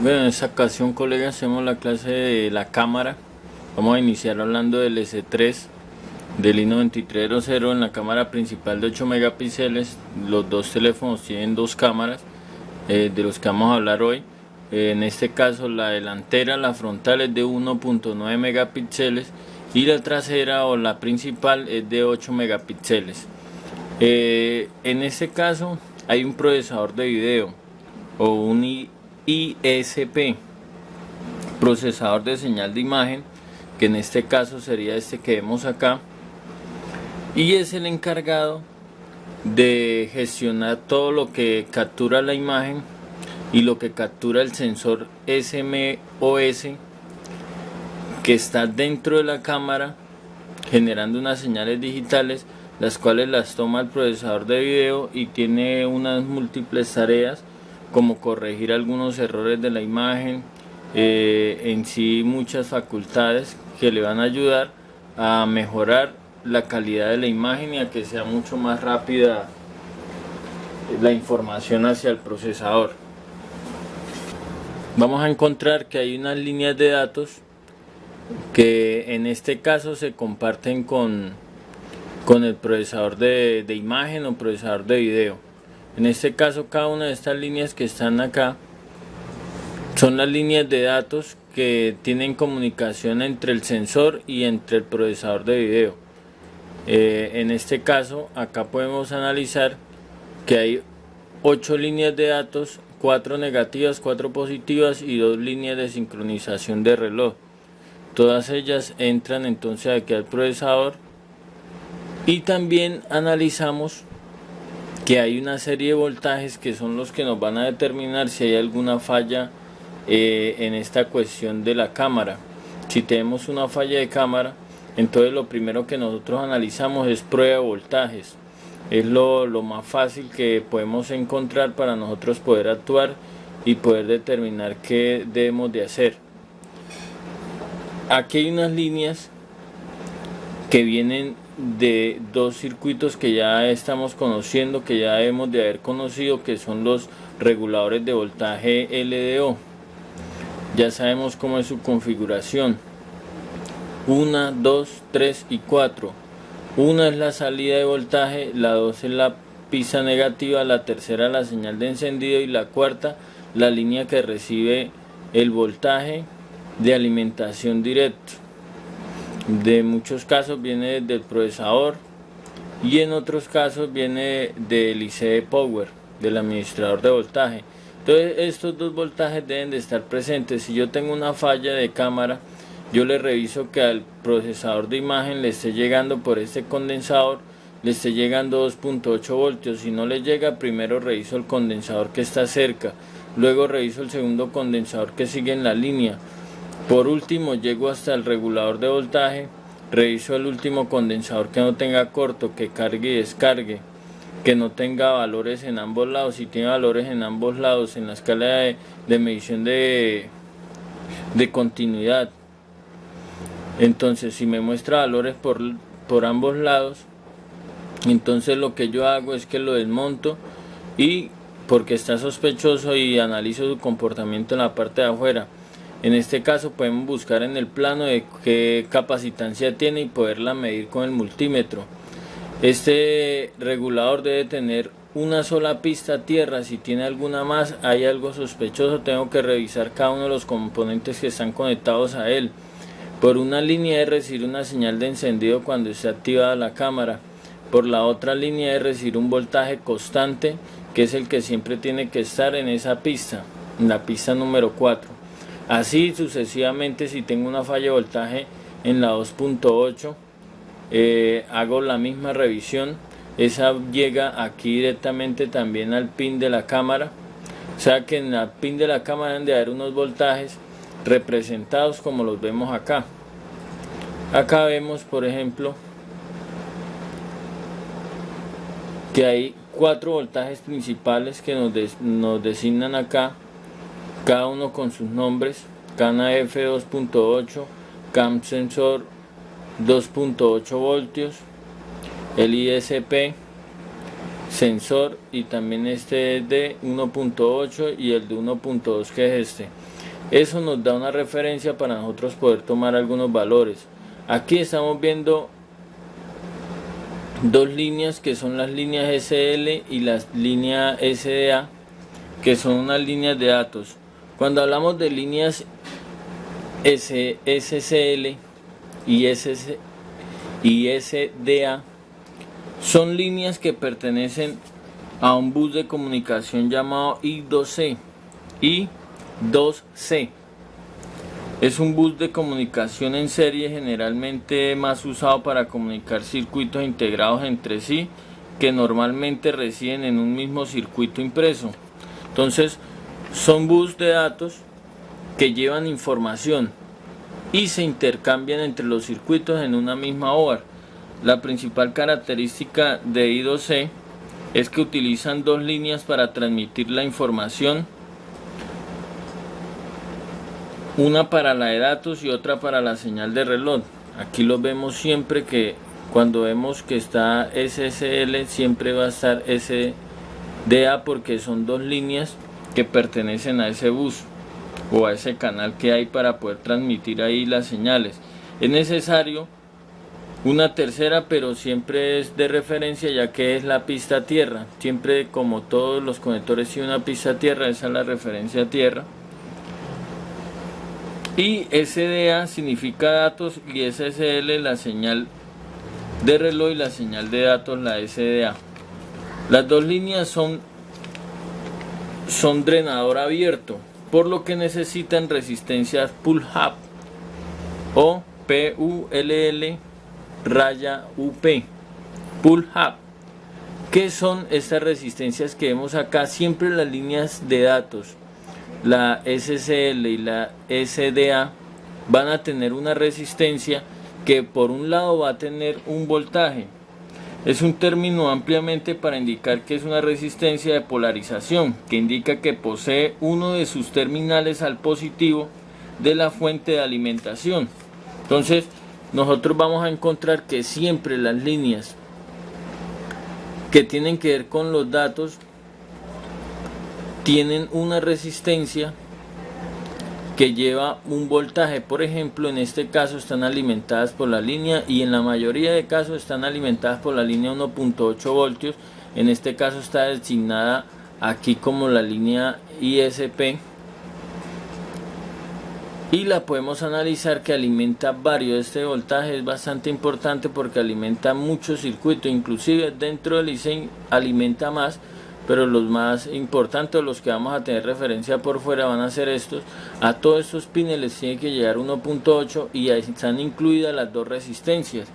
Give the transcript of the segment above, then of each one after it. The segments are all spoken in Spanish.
Bueno, en esta ocasión, colegas, hacemos la clase de la cámara. Vamos a iniciar hablando del S3 del i9300 en la cámara principal de 8 megapíxeles. Los dos teléfonos tienen dos cámaras de los que vamos a hablar hoy. En este caso, la delantera, la frontal es de 1.9 megapíxeles y la trasera o la principal es de 8 megapíxeles. En este caso, hay un procesador de video o un ISP, procesador de señal de imagen, que en este caso sería este que vemos acá, y es el encargado de gestionar todo lo que captura la imagen y lo que captura el sensor SMOS que está dentro de la cámara, generando unas señales digitales, las cuales las toma el procesador de video y tiene unas múltiples tareas como corregir algunos errores de la imagen, en sí muchas facultades que le van a ayudar a mejorar la calidad de la imagen y a que sea mucho más rápida la información hacia el procesador. Vamos a encontrar que hay unas líneas de datos que en este caso se comparten con el procesador de imagen o procesador de video. En este caso, cada una de estas líneas que están acá son las líneas de datos que tienen comunicación entre el sensor y entre el procesador de video. En este caso, acá podemos analizar que hay 8 líneas de datos, 4 negativas, 4 positivas y 2 líneas de sincronización de reloj. Todas ellas entran entonces aquí al procesador, y también analizamos que hay una serie de voltajes que son los que nos van a determinar si hay alguna falla en esta cuestión de la cámara. Si tenemos una falla de cámara, entonces lo primero que nosotros analizamos es prueba de voltajes. Es lo más fácil que podemos encontrar para nosotros poder actuar y poder determinar qué debemos de hacer. Aquí hay unas líneas que vienen de dos circuitos que ya estamos conociendo, que ya debemos de haber conocido, que son los reguladores de voltaje LDO. Ya sabemos cómo es su configuración: 1, 2, 3 y 4. Una es la salida de voltaje, la 2 es la pista negativa, la tercera la señal de encendido y la cuarta la línea que recibe el voltaje de alimentación directo. De muchos casos viene del procesador y en otros casos viene del IC Power, del administrador de voltaje. Entonces estos dos voltajes deben de estar presentes. Si yo tengo una falla de cámara, yo le reviso que al procesador de imagen le esté llegando por este condensador, le esté llegando 2.8 voltios. Si no le llega, primero reviso el condensador que está cerca, luego reviso el segundo condensador que sigue en la línea. Por último, llego hasta el regulador de voltaje, reviso el último condensador que no tenga corto, que cargue y descargue, que no tenga valores en ambos lados. Si tiene valores en ambos lados en la escala de medición de continuidad, entonces si me muestra valores por ambos lados, entonces lo que yo hago es que lo desmonto, y porque está sospechoso, y analizo su comportamiento en la parte de afuera. En este caso podemos buscar en el plano de qué capacitancia tiene y poderla medir con el multímetro. Este regulador debe tener una sola pista tierra. Si tiene alguna más, hay algo sospechoso, tengo que revisar cada uno de los componentes que están conectados a él. Por una línea debe recibir una señal de encendido cuando esté activada la cámara. Por la otra línea debe recibir un voltaje constante, que es el que siempre tiene que estar en esa pista, en la pista número 4. Así sucesivamente. Si tengo una falla de voltaje en la 2.8, hago la misma revisión. Esa llega aquí directamente también al pin de la cámara. O sea que en la pin de la cámara deben de haber unos voltajes representados como los vemos acá. Acá vemos, por ejemplo, que hay 4 voltajes principales que nos designan acá, cada uno con sus nombres: Cana F 2.8, Cam Sensor 2.8 voltios, el ISP sensor, y también este es de 1.8 y el de 1.2 que es este. Eso nos da una referencia para nosotros poder tomar algunos valores. Aquí estamos viendo dos líneas que son las líneas SL y las líneas SDA, que son unas líneas de datos. Cuando hablamos de líneas SSL y SDA, son líneas que pertenecen a un bus de comunicación llamado I2C. I2C es un bus de comunicación en serie, generalmente más usado para comunicar circuitos integrados entre sí, que normalmente residen en un mismo circuito impreso. Entonces, son bus de datos que llevan información y se intercambian entre los circuitos en una misma board. La principal característica de I2C es que utilizan dos líneas para transmitir la información, una para la de datos y otra para la señal de reloj. Aquí lo vemos siempre, que cuando vemos que está SSL siempre va a estar SDA, porque son dos líneas que pertenecen a ese bus o a ese canal que hay para poder transmitir ahí las señales. Es necesario una tercera, pero siempre es de referencia, ya que es la pista tierra. Siempre, como todos los conectores tienen una pista tierra, esa es la referencia tierra. Y SDA significa datos y SSL la señal de reloj y la señal de datos la SDA. Las dos líneas son drenador abierto, por lo que necesitan resistencias pull-up o PULL raya UP, pull-up. ¿Qué son estas resistencias que vemos acá? Siempre las líneas de datos, la SSL y la SDA, van a tener una resistencia que por un lado va a tener un voltaje. Es un término ampliamente para indicar que es una resistencia de polarización, que indica que posee uno de sus terminales al positivo de la fuente de alimentación. Entonces, nosotros vamos a encontrar que siempre las líneas que tienen que ver con los datos tienen una resistencia que lleva un voltaje. Por ejemplo, en este caso están alimentadas por la línea, y en la mayoría de casos están alimentadas por la línea 1.8 voltios. En este caso está designada aquí como la línea ISP, y la podemos analizar que alimenta varios. Este voltaje es bastante importante porque alimenta muchos circuitos, inclusive dentro del ICE alimenta más, pero los más importantes, los que vamos a tener referencia por fuera, van a ser estos. A todos estos pines les tiene que llegar 1.8 y ahí están incluidas las dos resistencias.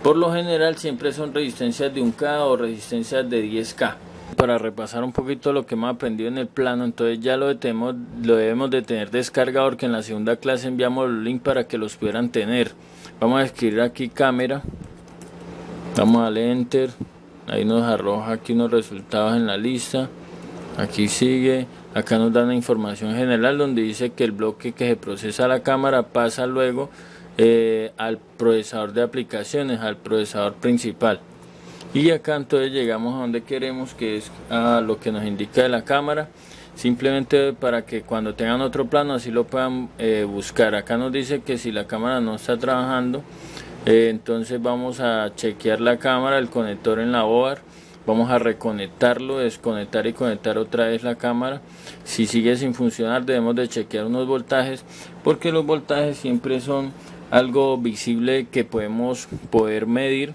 Por lo general siempre son resistencias de 1K o resistencias de 10K. Para repasar un poquito lo que hemos aprendido en el plano, entonces ya lo debemos de tener descargado, porque en la segunda clase enviamos los links para que los pudieran tener. Vamos a escribir aquí cámara, vamos a darle enter, ahí nos arroja aquí unos resultados en la lista. Aquí sigue, acá nos da una información general donde dice que el bloque que se procesa a la cámara pasa luego al procesador de aplicaciones, al procesador principal. Y acá entonces llegamos a donde queremos, que es a lo que nos indica de la cámara, simplemente para que cuando tengan otro plano así lo puedan buscar. Acá nos dice que si la cámara no está trabajando, entonces vamos a chequear la cámara, el conector en la board, vamos a reconectarlo, desconectar y conectar otra vez la cámara. Si sigue sin funcionar, debemos de chequear unos voltajes, porque los voltajes siempre son algo visible que podemos medir,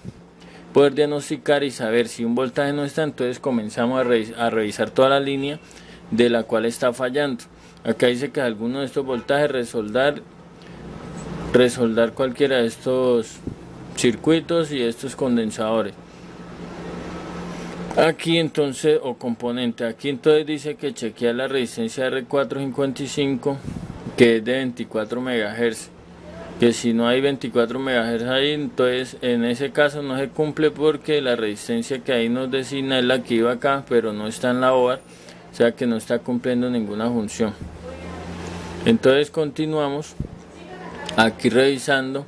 poder diagnosticar y saber si un voltaje no está. Entonces comenzamos a revisar toda la línea de la cual está fallando. Acá dice que alguno de estos voltajes resoldar cualquiera de estos circuitos y estos condensadores. Aquí entonces, o componente, aquí entonces dice que chequea la resistencia R455, que es de 24 MHz. Que si no hay 24 MHz ahí, entonces en ese caso no se cumple, porque la resistencia que ahí nos designa es la que iba acá, pero no está en la board, o sea que no está cumpliendo ninguna función. Entonces continuamos aquí revisando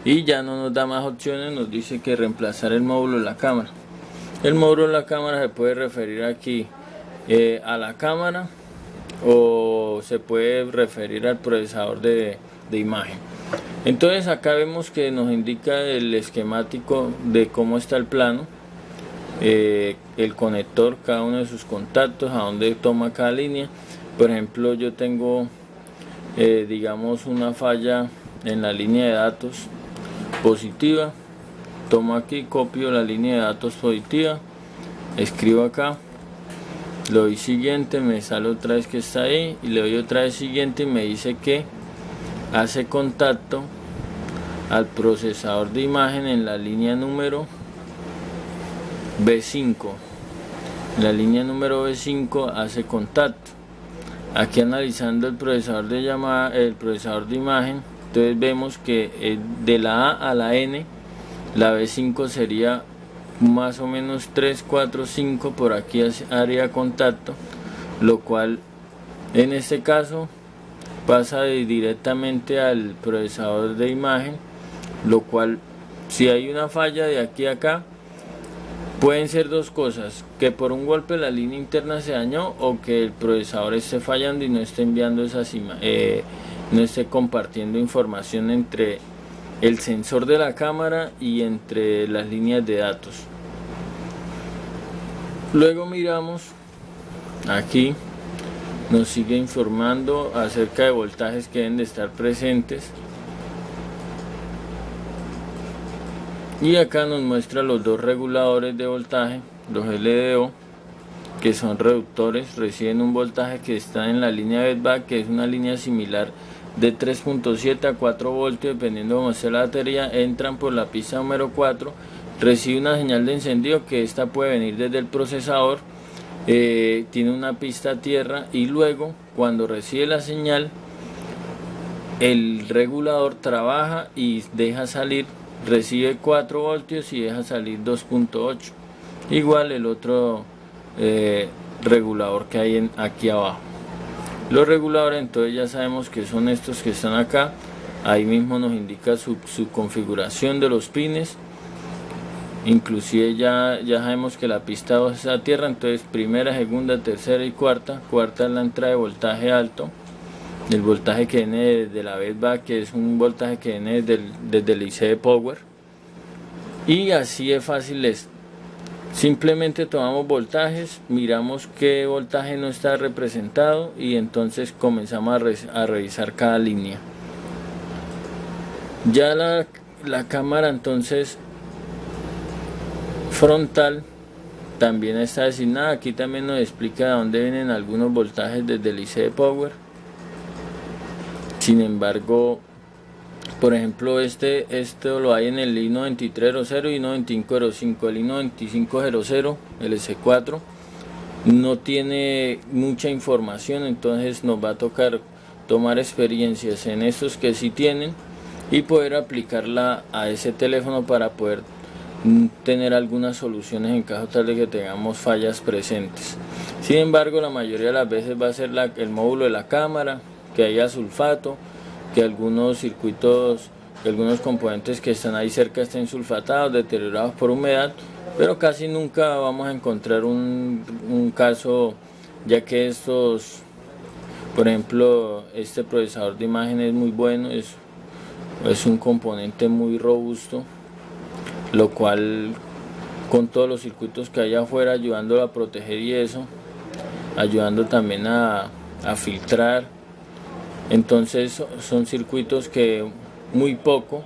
y ya no nos da más opciones, nos dice que reemplazar el módulo de la cámara. El módulo de la cámara se puede referir aquí a la cámara o se puede referir al procesador de imagen. Entonces acá vemos que nos indica el esquemático de cómo está el plano, el conector, cada uno de sus contactos, a dónde toma cada línea. Por ejemplo, yo tengo digamos una falla en la línea de datos positiva. Tomo aquí, copio la línea de datos positiva, escribo acá, le doy siguiente, me sale otra vez que está ahí y le doy otra vez siguiente y me dice que hace contacto al procesador de imagen en la línea número B5. La línea número B5 hace contacto. Aquí analizando el procesador de llamada, el procesador de imagen, entonces vemos que de la A a la N, la B5 sería más o menos 3, 4, 5, por aquí haría contacto, lo cual en este caso pasa directamente al procesador de imagen, lo cual si hay una falla de aquí a acá, pueden ser dos cosas: que por un golpe la línea interna se dañó o que el procesador esté fallando y no esté enviando esas no esté compartiendo información entre el sensor de la cámara y entre las líneas de datos. Luego miramos aquí, nos sigue informando acerca de voltajes que deben de estar presentes, y acá nos muestra los dos reguladores de voltaje, los LDO, que son reductores, reciben un voltaje que está en la línea bedback, que es una línea similar de 3.7 a 4 voltios dependiendo de cómo sea la batería. Entran por la pista número 4, recibe una señal de encendido que esta puede venir desde el procesador, tiene una pista a tierra, y luego cuando recibe la señal el regulador trabaja y deja salir, recibe 4 voltios y deja salir 2.8, igual el otro regulador que hay aquí abajo. Los reguladores entonces ya sabemos que son estos que están acá, ahí mismo nos indica su configuración de los pines, inclusive ya sabemos que la pista 2 es a tierra, entonces primera, segunda, tercera y cuarta es la entrada de voltaje alto, el voltaje que viene de la bedback, que es un voltaje que viene desde el IC de power, y así es fácil es. Simplemente tomamos voltajes, miramos qué voltaje no está representado y entonces comenzamos a revisar cada línea. Ya la cámara entonces frontal también está designada. Aquí también nos explica de dónde vienen algunos voltajes desde el IC de power. Sin embargo, por ejemplo, esto lo hay en el I9300 y I9505. El I9500, el S4, no tiene mucha información, entonces nos va a tocar tomar experiencias en estos que sí tienen y poder aplicarla a ese teléfono para poder tener algunas soluciones en caso tal de que tengamos fallas presentes. Sin embargo, la mayoría de las veces va a ser el módulo de la cámara, que haya sulfato, que algunos circuitos, que algunos componentes que están ahí cerca estén sulfatados, deteriorados por humedad, pero casi nunca vamos a encontrar un caso, ya que estos, por ejemplo, este procesador de imagen es muy bueno, es un componente muy robusto, lo cual con todos los circuitos que hay afuera, ayudándolo a proteger y eso, ayudando también a filtrar. Entonces son circuitos que muy poco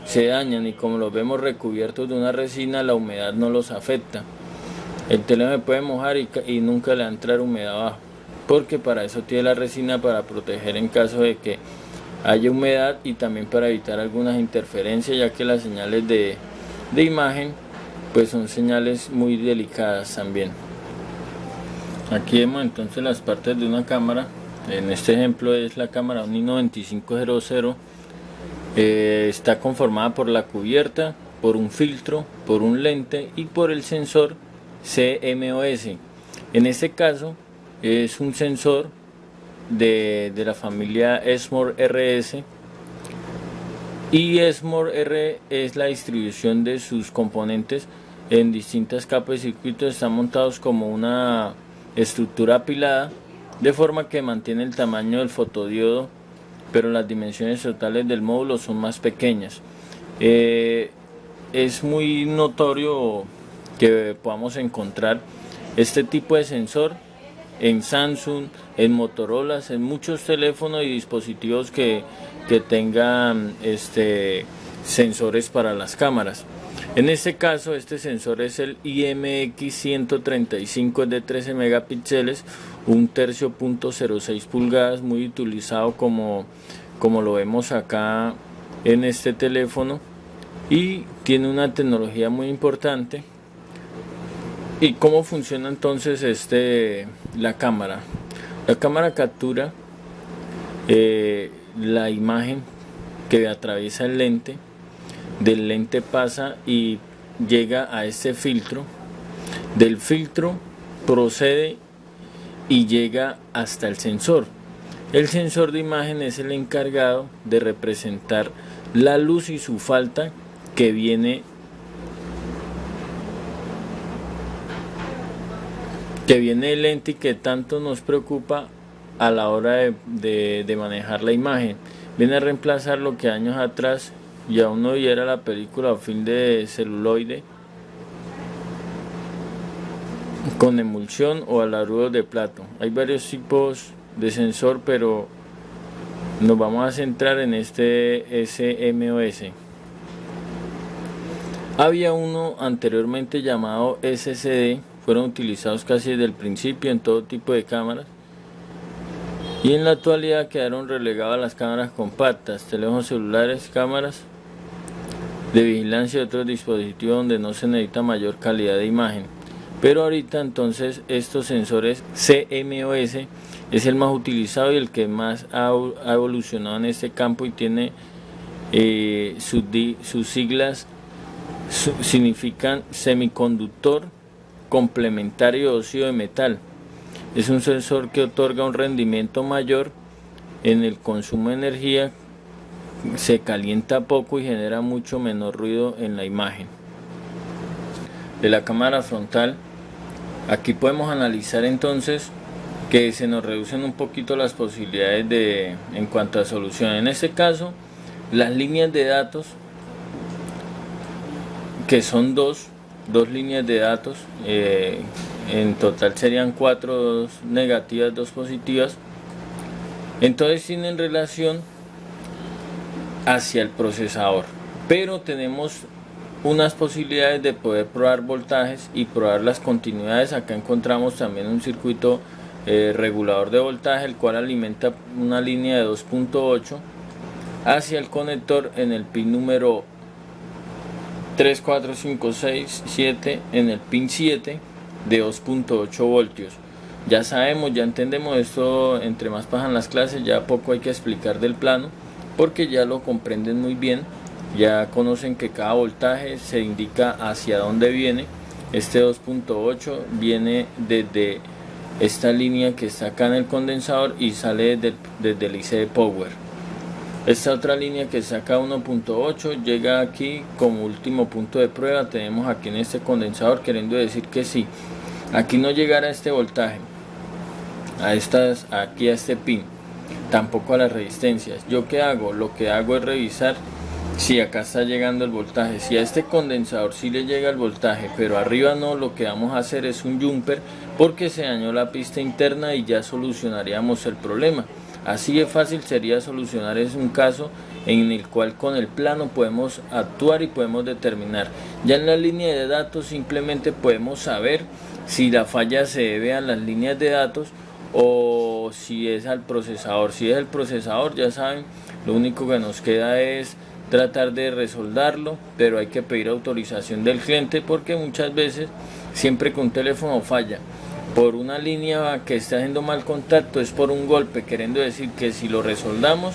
se dañan, y como los vemos recubiertos de una resina, la humedad no los afecta. El teléfono se puede mojar y nunca le va a entrar humedad abajo, porque para eso tiene la resina, para proteger en caso de que haya humedad y también para evitar algunas interferencias, ya que las señales de imagen pues son señales muy delicadas también. Aquí vemos entonces las partes de una cámara. En este ejemplo es la cámara un i9500. Está conformada por la cubierta, por un filtro, por un lente y por el sensor CMOS. En este caso es un sensor de la familia Exmor RS, y Exmor R es la distribución de sus componentes en distintas capas de circuitos, están montados como una estructura apilada, de forma que mantiene el tamaño del fotodiodo, pero las dimensiones totales del módulo son más pequeñas. Es muy notorio que podamos encontrar este tipo de sensor en Samsung, en Motorola, en muchos teléfonos y dispositivos que tengan sensores para las cámaras. En este caso, este sensor es el IMX135, es de 13 megapíxeles, 1/3.06 pulgadas, muy utilizado como lo vemos acá en este teléfono, y tiene una tecnología muy importante. ¿Y cómo funciona entonces la cámara? La cámara captura la imagen que atraviesa el lente, del lente pasa y llega a este filtro, del filtro procede y llega hasta el sensor. El sensor de imagen es el encargado de representar la luz y su falta que viene del lente y que tanto nos preocupa a la hora de manejar la imagen. Viene a reemplazar lo que años atrás ya uno viera la película o film de celuloide con emulsión o alarudos de plato. Hay varios tipos de sensor, pero nos vamos a centrar en este SMOS. Había uno anteriormente llamado SCD, fueron utilizados casi desde el principio en todo tipo de cámaras, y en la actualidad quedaron relegadas las cámaras compactas, teléfonos celulares, cámaras de vigilancia y otros dispositivos donde no se necesita mayor calidad de imagen. Pero ahorita entonces estos sensores CMOS es el más utilizado y el que más ha evolucionado en este campo, y tiene sus siglas significan semiconductor complementario óxido de metal. Es un sensor que otorga un rendimiento mayor en el consumo de energía, se calienta poco y genera mucho menor ruido en la imagen. De la cámara frontal, aquí podemos analizar entonces que se nos reducen un poquito las posibilidades en cuanto a solución. En este caso, las líneas de datos, que son dos líneas de datos, en total serían 4, 2 negativas, 2 positivas, entonces tienen relación hacia el procesador, pero tenemos unas posibilidades de poder probar voltajes y probar las continuidades. Acá encontramos también un circuito regulador de voltaje, el cual alimenta una línea de 2.8 hacia el conector en el pin número 3, 4, 5, 6, 7, en el pin 7 de 2.8 voltios. Ya sabemos, ya entendemos esto, entre más pasan las clases, ya poco hay que explicar del plano, porque ya lo comprenden muy bien, ya conocen que cada voltaje se indica hacia dónde viene. Este 2.8 viene desde esta línea que está acá en el condensador y sale desde el IC de Power. Esta otra línea que saca 1.8 llega aquí como último punto de prueba. Tenemos aquí en este condensador, queriendo decir que si aquí no llegara este voltaje aquí a este pin, tampoco a las resistencias, ¿yo qué hago? Lo que hago es revisar si acá está llegando el voltaje. Si a este condensador sí le llega el voltaje, pero arriba no, lo que vamos a hacer es un jumper, porque se dañó la pista interna y ya solucionaríamos el problema. Así de fácil sería solucionar. Es un caso en el cual con el plano podemos actuar y podemos determinar. Ya en la línea de datos simplemente podemos saber si la falla se debe a las líneas de datos o si es al procesador. Si es el procesador, ya saben, lo único que nos queda es tratar de resoldarlo, pero hay que pedir autorización del cliente, porque muchas veces, siempre que un teléfono falla por una línea que está haciendo mal contacto, es por un golpe, queriendo decir que si lo resoldamos,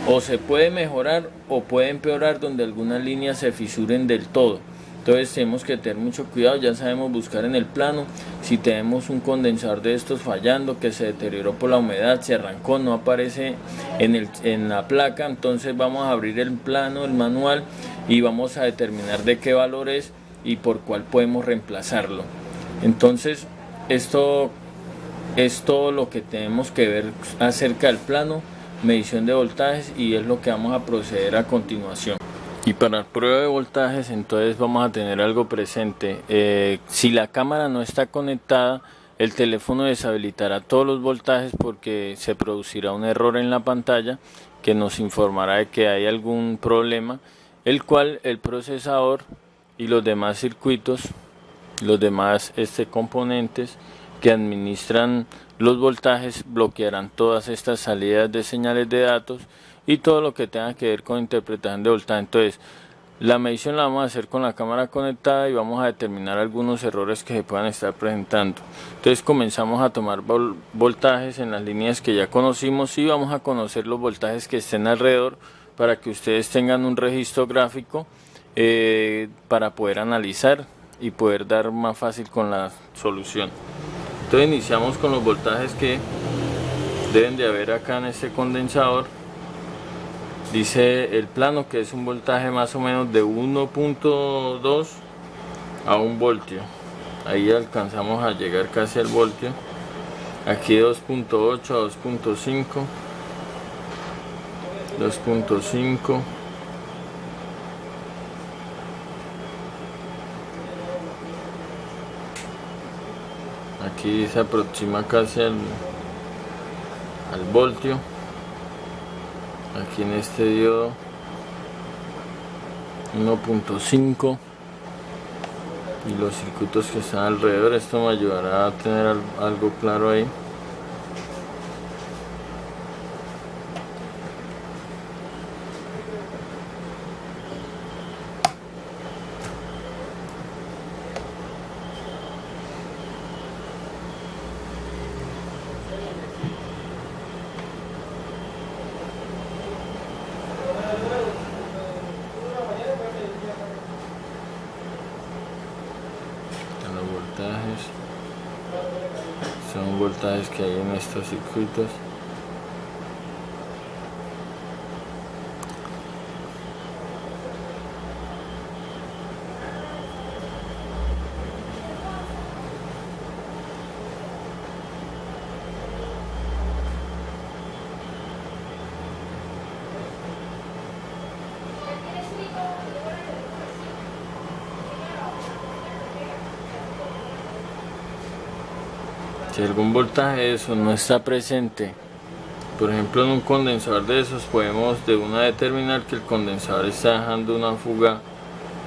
o se puede mejorar o puede empeorar, donde algunas líneas se fisuren del todo. Entonces tenemos que tener mucho cuidado. Ya sabemos buscar en el plano si tenemos un condensador de estos fallando, que se deterioró por la humedad, se arrancó, no aparece en la placa. Entonces vamos a abrir el plano, el manual, y vamos a determinar de qué valor es, y por cuál podemos reemplazarlo. Entonces esto es todo lo que tenemos que ver acerca del plano, medición de voltajes, y es lo que vamos a proceder a continuación. Y para la prueba de voltajes entonces vamos a tener algo presente. Si la cámara no está conectada, el teléfono deshabilitará todos los voltajes porque se producirá un error en la pantalla que nos informará de que hay algún problema, el cual el procesador y los demás circuitos, los demás componentes que administran los voltajes bloquearán todas estas salidas de señales de datos y todo lo que tenga que ver con interpretación de voltaje. Entonces la medición la vamos a hacer con la cámara conectada y vamos a determinar algunos errores que se puedan estar presentando. Entonces comenzamos a tomar voltajes en las líneas que ya conocimos y vamos a conocer los voltajes que estén alrededor para que ustedes tengan un registro gráfico para poder analizar y poder dar más fácil con la solución. Entonces iniciamos con los voltajes que deben de haber acá en este condensador. Dice el plano que es un voltaje más o menos de 1.2 a 1 voltio. Ahí alcanzamos a llegar casi al voltio. Aquí 2.8 a 2.5, 2.5. Aquí se aproxima casi al voltio. Aquí en este diodo 1.5 y los circuitos que están alrededor. Esto me ayudará a tener algo claro ahí. Son voltajes que hay en estos circuitos. Si algún voltaje de eso no está presente, por ejemplo en un condensador de esos, podemos de una determinar que el condensador está dejando una fuga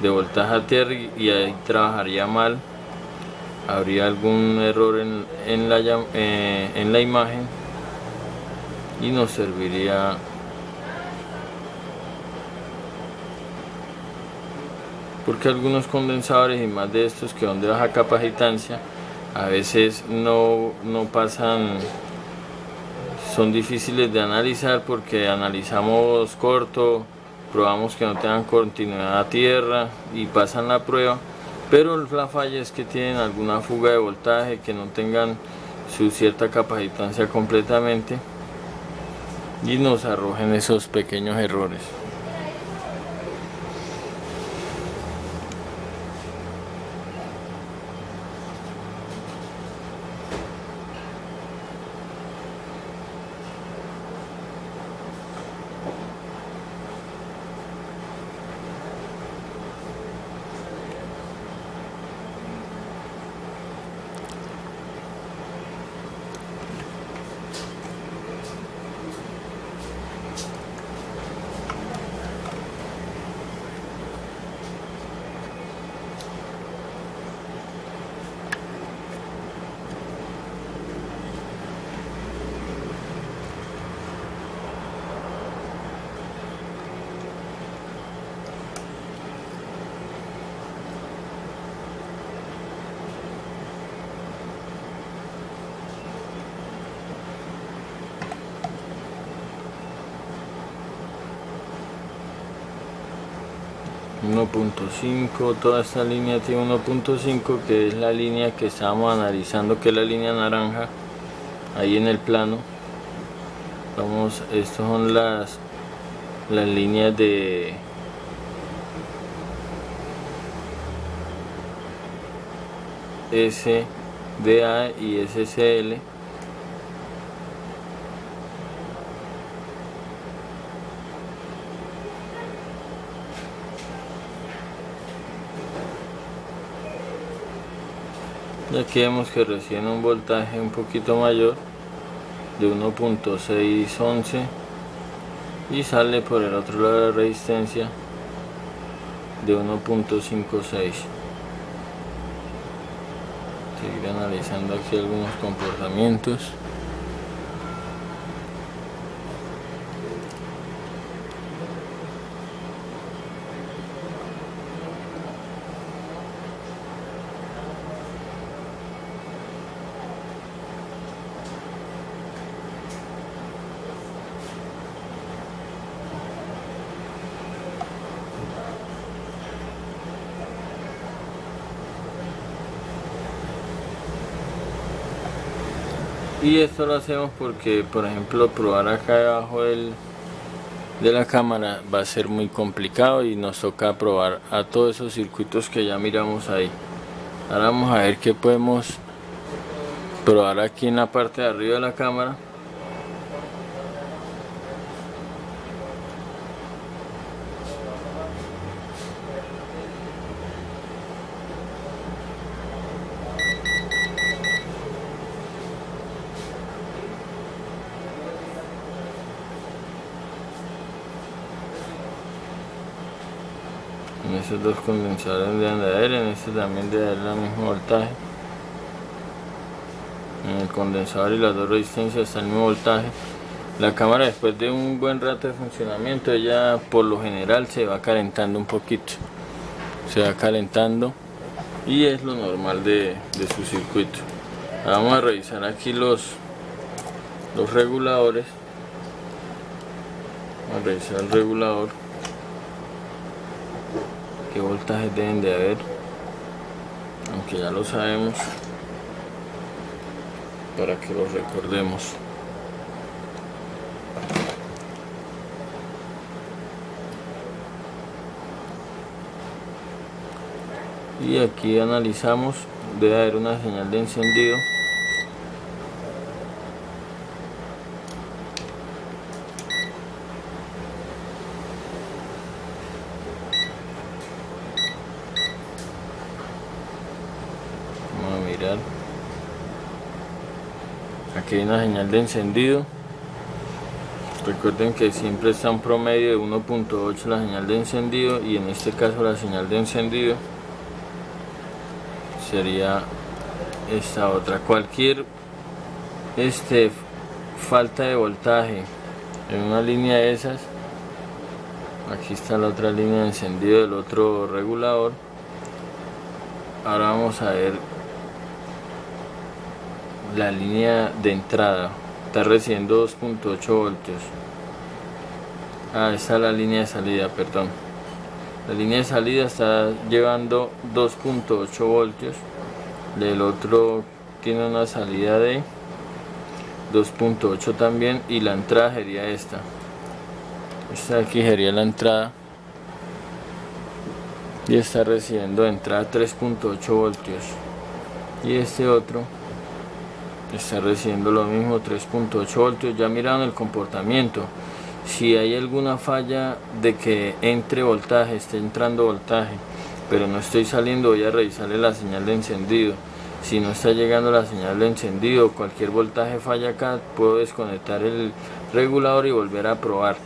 de voltaje a tierra y ahí trabajaría mal, habría algún error en la imagen y nos serviría porque algunos condensadores y más de estos que son de baja capacitancia a veces no pasan, son difíciles de analizar porque analizamos corto, probamos que no tengan continuidad a tierra y pasan la prueba, pero la falla es que tienen alguna fuga de voltaje, que no tengan su cierta capacitancia completamente y nos arrojen esos pequeños errores. .5, toda esta línea tiene 1.5, que es la línea que estábamos analizando, que es la línea naranja ahí en el plano. Vamos, estas son las líneas de SDA y SCL. Y aquí vemos que reciben un voltaje un poquito mayor de 1.611 y sale por el otro lado de la resistencia de 1.56. Seguir analizando aquí algunos comportamientos. Y esto lo hacemos porque, por ejemplo, probar acá debajo de la cámara va a ser muy complicado y nos toca probar a todos esos circuitos que ya miramos ahí. Ahora vamos a ver qué podemos probar aquí en la parte de arriba de la cámara. En esos dos condensadores deben de haber, en este también debe haber el mismo voltaje. En el condensador y las dos resistencias está el mismo voltaje. La cámara, después de un buen rato de funcionamiento, ella por lo general se va calentando un poquito. Se va calentando y es lo normal de su circuito. Ahora vamos a revisar aquí los reguladores. Vamos a revisar el regulador. Qué voltajes deben de haber, aunque ya lo sabemos, para que lo recordemos. Y aquí analizamos, debe haber una señal de encendido. Vamos a mirar. Aquí hay una señal de encendido. Recuerden que siempre está un promedio de 1.8 la señal de encendido, y en este caso la señal de encendido sería esta otra. Cualquier falta de voltaje en una línea de esas, aquí está la otra línea de encendido del otro regulador. Ahora vamos a ver la línea de entrada, está recibiendo 2.8 voltios. Esta es la línea de salida, perdón. La línea de salida está llevando 2.8 voltios. El otro tiene una salida de 2.8 también, y la entrada sería esta. Esta de aquí sería la entrada. Y está recibiendo de entrada 3.8 voltios. Y este otro está recibiendo lo mismo, 3.8 voltios. Ya miraron el comportamiento. Si hay alguna falla de que entre voltaje, esté entrando voltaje, pero no estoy saliendo, voy a revisarle la señal de encendido. Si no está llegando la señal de encendido, cualquier voltaje falla acá, puedo desconectar el regulador y volver a probar.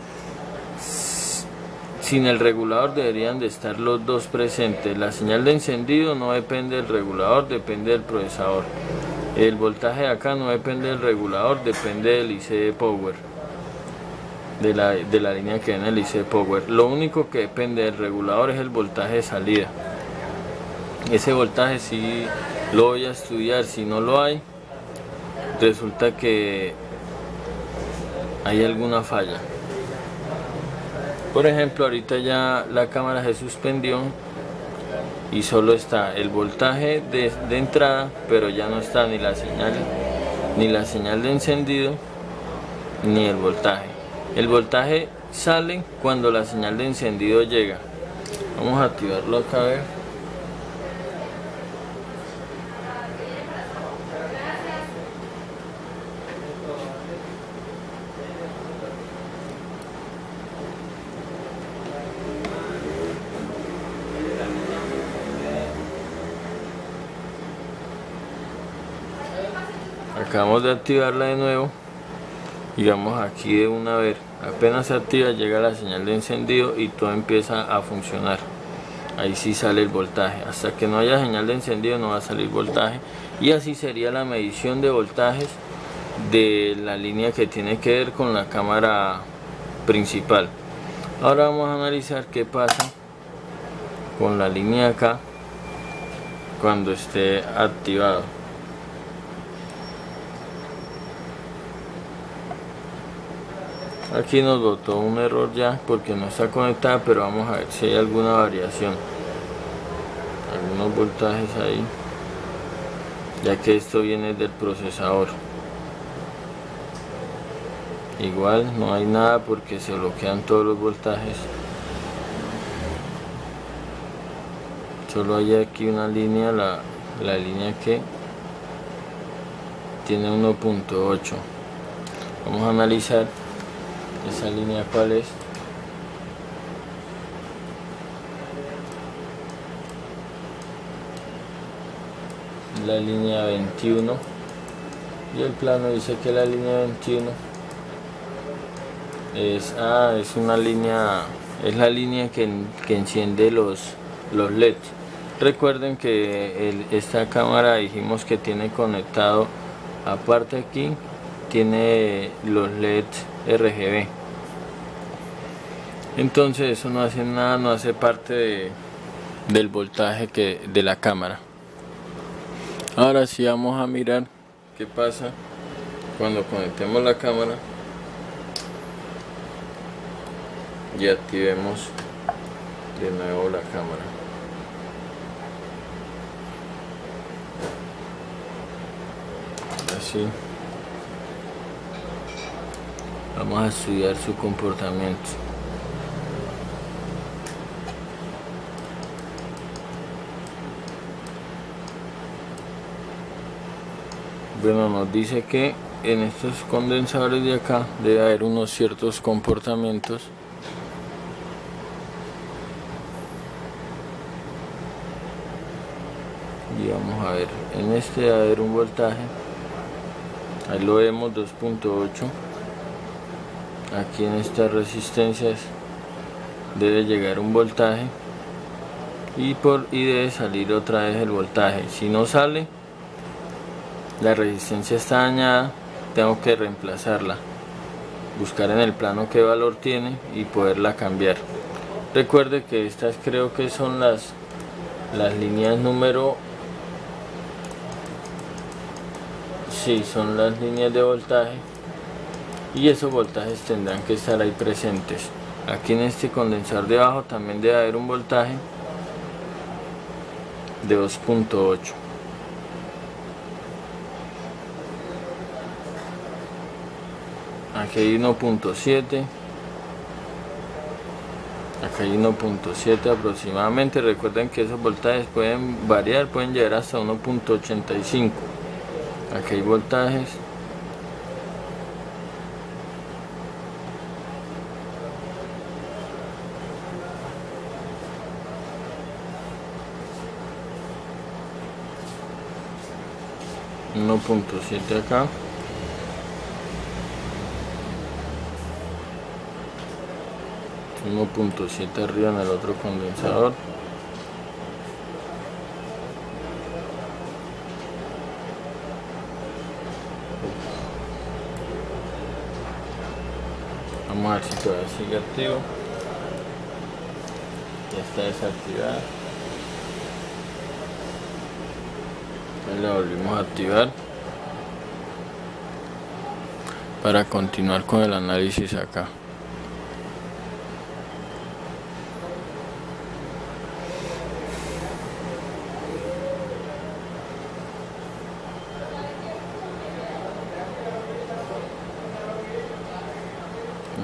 Sin el regulador deberían de estar los dos presentes. La señal de encendido no depende del regulador, depende del procesador. El voltaje de acá no depende del regulador, depende del IC de power, de la línea que viene el IC de power. Lo único que depende del regulador es el voltaje de salida. Ese voltaje sí lo voy a estudiar. Si no lo hay, resulta que hay alguna falla. Por ejemplo, ahorita ya la cámara se suspendió y solo está el voltaje de entrada, pero ya no está ni la señal de encendido ni el voltaje. El voltaje sale cuando la señal de encendido llega. Vamos a activarlo acá a ver. acabamos de activarla de nuevo y vamos aquí de una vez, apenas se activa llega la señal de encendido y todo empieza a funcionar. Ahí sí sale el voltaje, hasta que no haya señal de encendido no va a salir voltaje, y así sería la medición de voltajes de la línea que tiene que ver con la cámara principal. Ahora vamos a analizar qué pasa con la línea acá cuando esté activado. Aquí nos botó un error ya porque no está conectada, pero vamos a ver si hay alguna variación, algunos voltajes ahí, ya que esto viene del procesador. Igual no hay nada porque se bloquean todos los voltajes, solo hay aquí una línea, la línea que tiene 1.8. vamos a analizar esa línea cuál es. La línea 21, y el plano dice que la línea 21 es una línea, es la línea que enciende los LEDs. Recuerden que esta cámara dijimos que tiene conectado, aparte aquí tiene los LEDs RGB, entonces eso no hace nada, no hace parte del voltaje de la cámara. Ahora sí vamos a mirar qué pasa cuando conectemos la cámara y activemos de nuevo la cámara. Así vamos a estudiar su comportamiento. Bueno, nos dice que en estos condensadores de acá debe haber unos ciertos comportamientos. Y vamos a ver, en este debe haber un voltaje, ahí lo vemos, 2.8. Aquí en estas resistencias debe llegar un voltaje y debe salir otra vez el voltaje. Si no sale, la resistencia está dañada, tengo que reemplazarla, buscar en el plano qué valor tiene y poderla cambiar. Recuerde que estas creo que son las líneas número, sí, son las líneas de voltaje, y esos voltajes tendrán que estar ahí presentes. Aquí en este condensador de abajo también debe haber un voltaje de 2.8. Aquí hay 1.7, acá hay 1.7 aproximadamente. Recuerden que esos voltajes pueden variar, pueden llegar hasta 1.85. Aquí hay voltajes, .7 acá, .7 arriba en el otro condensador, vamos a ver si todavía sigue activo, ya está desactivada, la volvimos a activar para continuar con el análisis acá.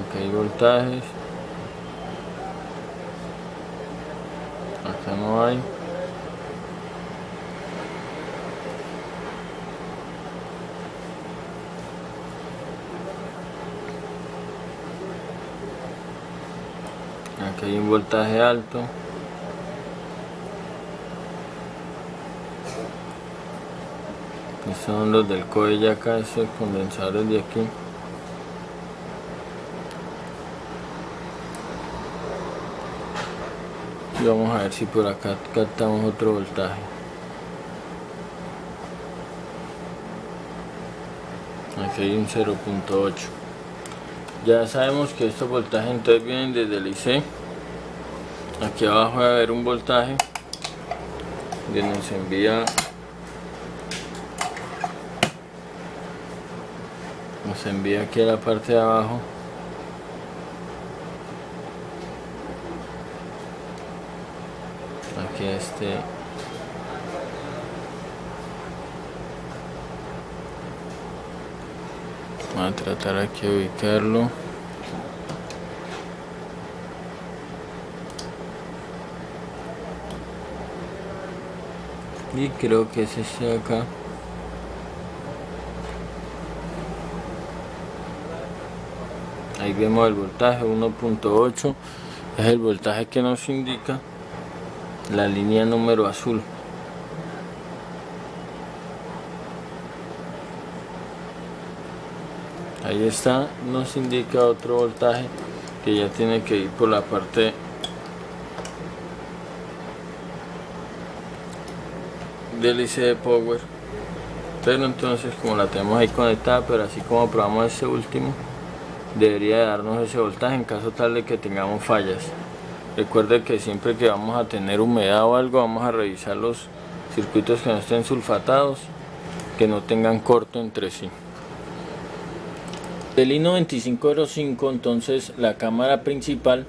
Aquí hay voltajes, acá no hay. Aquí hay un voltaje alto. Estos son los del COE ya acá, estos condensadores de aquí. Y vamos a ver si por acá captamos otro voltaje. Aquí hay un 0.8. Ya sabemos que estos voltajes entonces vienen desde el IC. Aquí abajo va a haber un voltaje que nos envía aquí a la parte de abajo. Aquí voy a tratar aquí de ubicarlo. Y creo que es este de acá. Ahí vemos el voltaje 1.8, es el voltaje que nos indica la línea número azul. Ahí está, nos indica otro voltaje que ya tiene que ir por la parte del IC de power. Pero entonces, como la tenemos ahí conectada, pero así como probamos este último, debería darnos ese voltaje en caso tal de que tengamos fallas. Recuerde que siempre que vamos a tener humedad o algo, vamos a revisar los circuitos que no estén sulfatados, que no tengan corto entre sí. Del I-9505, entonces la cámara principal,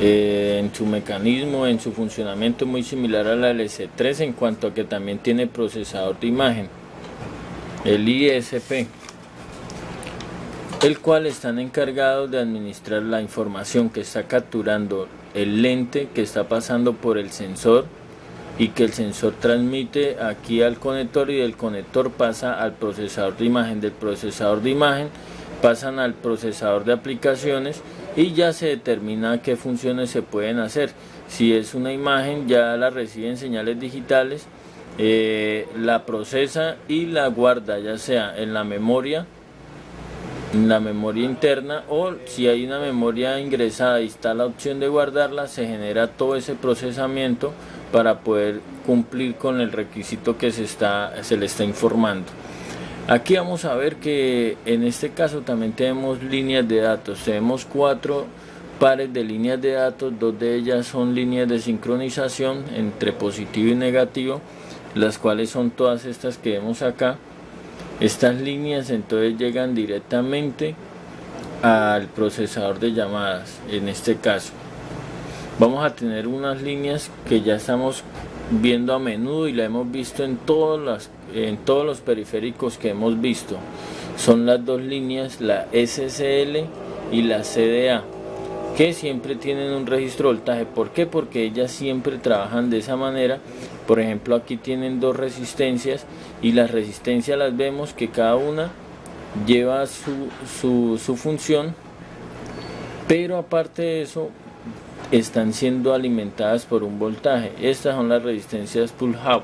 en su mecanismo, en su funcionamiento, muy similar a la LC3 en cuanto a que también tiene procesador de imagen, el ISP, el cual están encargados de administrar la información que está capturando el lente que está pasando por el sensor y que el sensor transmite aquí al conector, y del conector pasa al procesador de imagen, del procesador de imagen pasan al procesador de aplicaciones y ya se determina qué funciones se pueden hacer. Si es una imagen, ya la recibe en señales digitales, la procesa y la guarda, ya sea en la memoria interna, o si hay una memoria ingresada y está la opción de guardarla, se genera todo ese procesamiento para poder cumplir con el requisito que se le está informando. Aquí vamos a ver que en este caso también tenemos líneas de datos. Tenemos 4 pares de líneas de datos, 2 de ellas son líneas de sincronización entre positivo y negativo, las cuales son todas estas que vemos acá. Estas líneas entonces llegan directamente al procesador de llamadas. En este caso vamos a tener unas líneas que ya estamos viendo a menudo y la hemos visto en todos los periféricos que hemos visto. Son las dos líneas, la SSL y la CDA, que siempre tienen un registro de voltaje. ¿Por qué? Porque ellas siempre trabajan de esa manera. Por ejemplo, aquí tienen 2 resistencias y las resistencias las vemos que cada una lleva su función, pero aparte de eso están siendo alimentadas por un voltaje. Estas son las resistencias pull-up.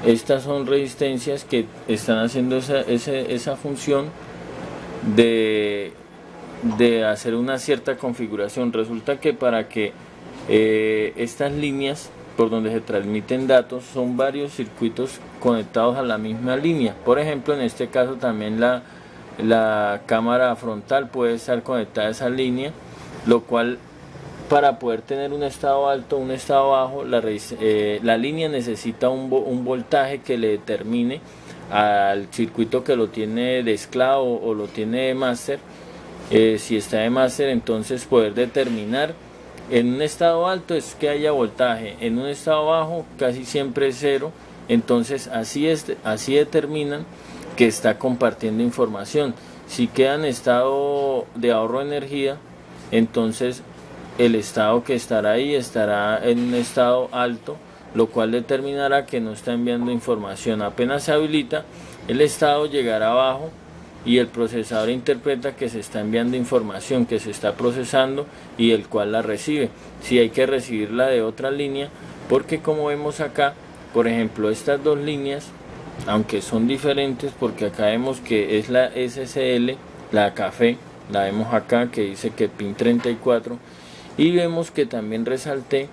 Estas son resistencias que están haciendo esa función de hacer una cierta configuración. Resulta que para que estas líneas por donde se transmiten datos son varios circuitos conectados a la misma línea. Por ejemplo, en este caso también la cámara frontal puede estar conectada a esa línea, lo cual, para poder tener un estado alto o un estado bajo, la línea necesita un voltaje que le determine al circuito que lo tiene de esclavo o lo tiene de máster. Si está de máster, entonces poder determinar en un estado alto es que haya voltaje, en un estado bajo casi siempre es 0. Entonces así determinan que está compartiendo información. Si queda en estado de ahorro de energía, entonces el estado que estará ahí estará en un estado alto, lo cual determinará que no está enviando información. Apenas se habilita, el estado llegará abajo y el procesador interpreta que se está enviando información, que se está procesando, y el cual la recibe. Si hay que recibirla de otra línea, porque como vemos acá, por ejemplo, estas dos líneas aunque son diferentes, porque acá vemos que es la SSL, la café, la vemos acá que dice que pin 34, y vemos que también resalté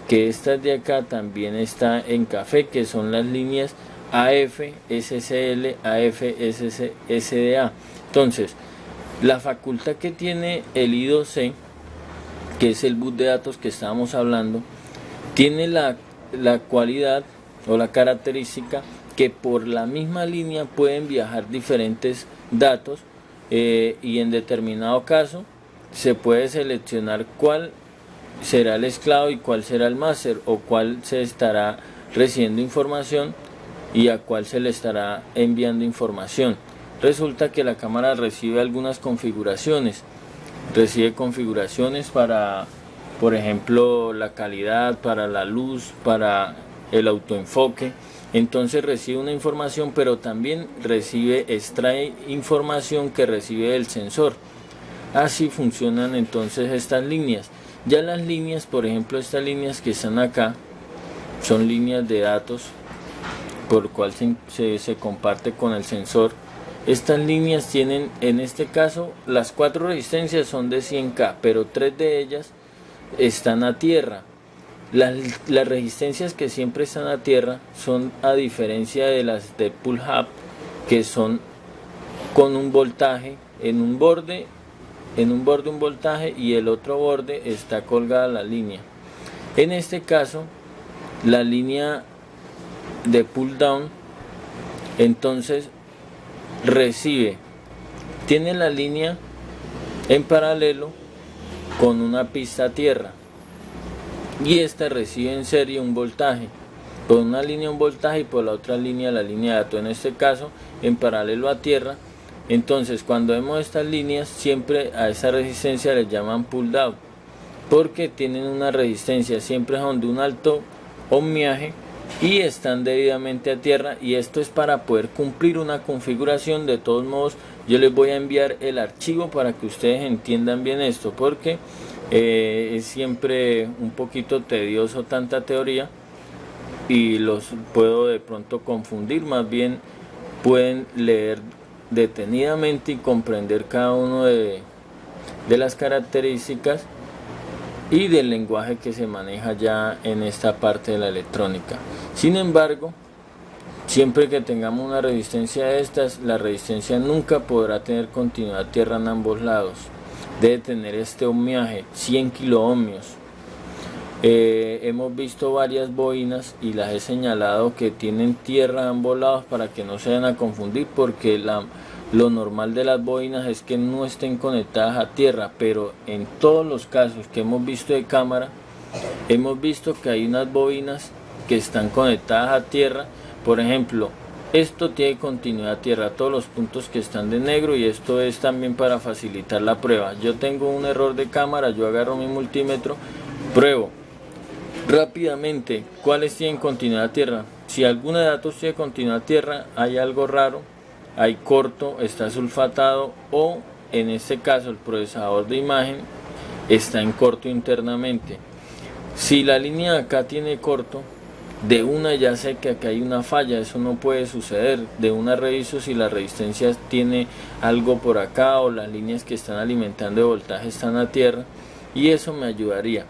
que esta de acá también está en café, que son las líneas AF, SSL, AF, SDA. Entonces, la facultad que tiene el I2C, que es el bus de datos que estábamos hablando, tiene la cualidad o la característica que por la misma línea pueden viajar diferentes datos, y en determinado caso se puede seleccionar cuál será el esclavo y cuál será el máster, o cuál se estará recibiendo información y a cuál se le estará enviando información. Resulta que la cámara recibe algunas configuraciones, para, por ejemplo, la calidad, para la luz, para el autoenfoque. Entonces recibe una información, pero también extrae información que recibe del sensor. Así funcionan entonces estas líneas. Ya las líneas, por ejemplo, estas líneas que están acá, son líneas de datos por cual se comparte con el sensor. Estas líneas tienen, en este caso, las 4 resistencias son de 100K, pero 3 de ellas están a tierra. Las resistencias que siempre están a tierra son, a diferencia de las de pull hub, que son con un voltaje en un borde un voltaje, y el otro borde está colgada la línea. En este caso, la línea de pull down, entonces tiene la línea en paralelo con una pista a tierra, y esta recibe en serie un voltaje, por una línea un voltaje y por la otra línea la línea de datos, en este caso en paralelo a tierra. Entonces, cuando vemos estas líneas, siempre a esa resistencia le llaman pull down, porque tienen una resistencia, siempre son de un alto ohmiaje y están debidamente a tierra, y esto es para poder cumplir una configuración. De todos modos, yo les voy a enviar el archivo para que ustedes entiendan bien esto, porque es siempre un poquito tedioso tanta teoría y los puedo de pronto confundir. Más bien pueden leer detenidamente y comprender cada uno de las características y del lenguaje que se maneja ya en esta parte de la electrónica. Sin embargo, siempre que tengamos una resistencia de estas, la resistencia nunca podrá tener continuidad a tierra en ambos lados. Debe tener este ohmiaje, 100 kiloohmios. Hemos visto varias bobinas y las he señalado que tienen tierra a ambos lados para que no se vayan a confundir, porque lo normal de las bobinas es que no estén conectadas a tierra, pero en todos los casos que hemos visto de cámara, hemos visto que hay unas bobinas que están conectadas a tierra. Por ejemplo, esto tiene continuidad a tierra, todos los puntos que están de negro, y esto es también para facilitar la prueba. Yo tengo un error de cámara, yo agarro mi multímetro, pruebo rápidamente cuáles tienen continuidad a tierra. Si alguno de datos tiene continuidad a tierra, hay algo raro, hay corto, está sulfatado, o en este caso el procesador de imagen está en corto internamente. Si la línea de acá tiene corto, de una ya sé que acá hay una falla, eso no puede suceder. De una reviso si la resistencia tiene algo por acá, o las líneas que están alimentando de voltaje están a tierra, y eso me ayudaría.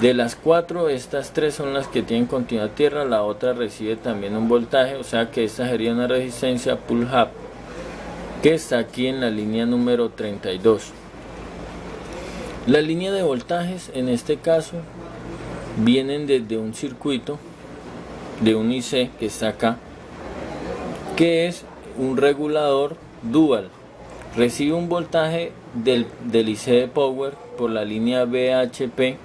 De las 4, estas 3 son las que tienen continuidad a tierra, la otra recibe también un voltaje, o sea que esta sería una resistencia pull hub, que está aquí en la línea número 32. La línea de voltajes en este caso vienen desde un circuito de un IC que está acá, que es un regulador dual. Recibe un voltaje del IC de power por la línea VHP.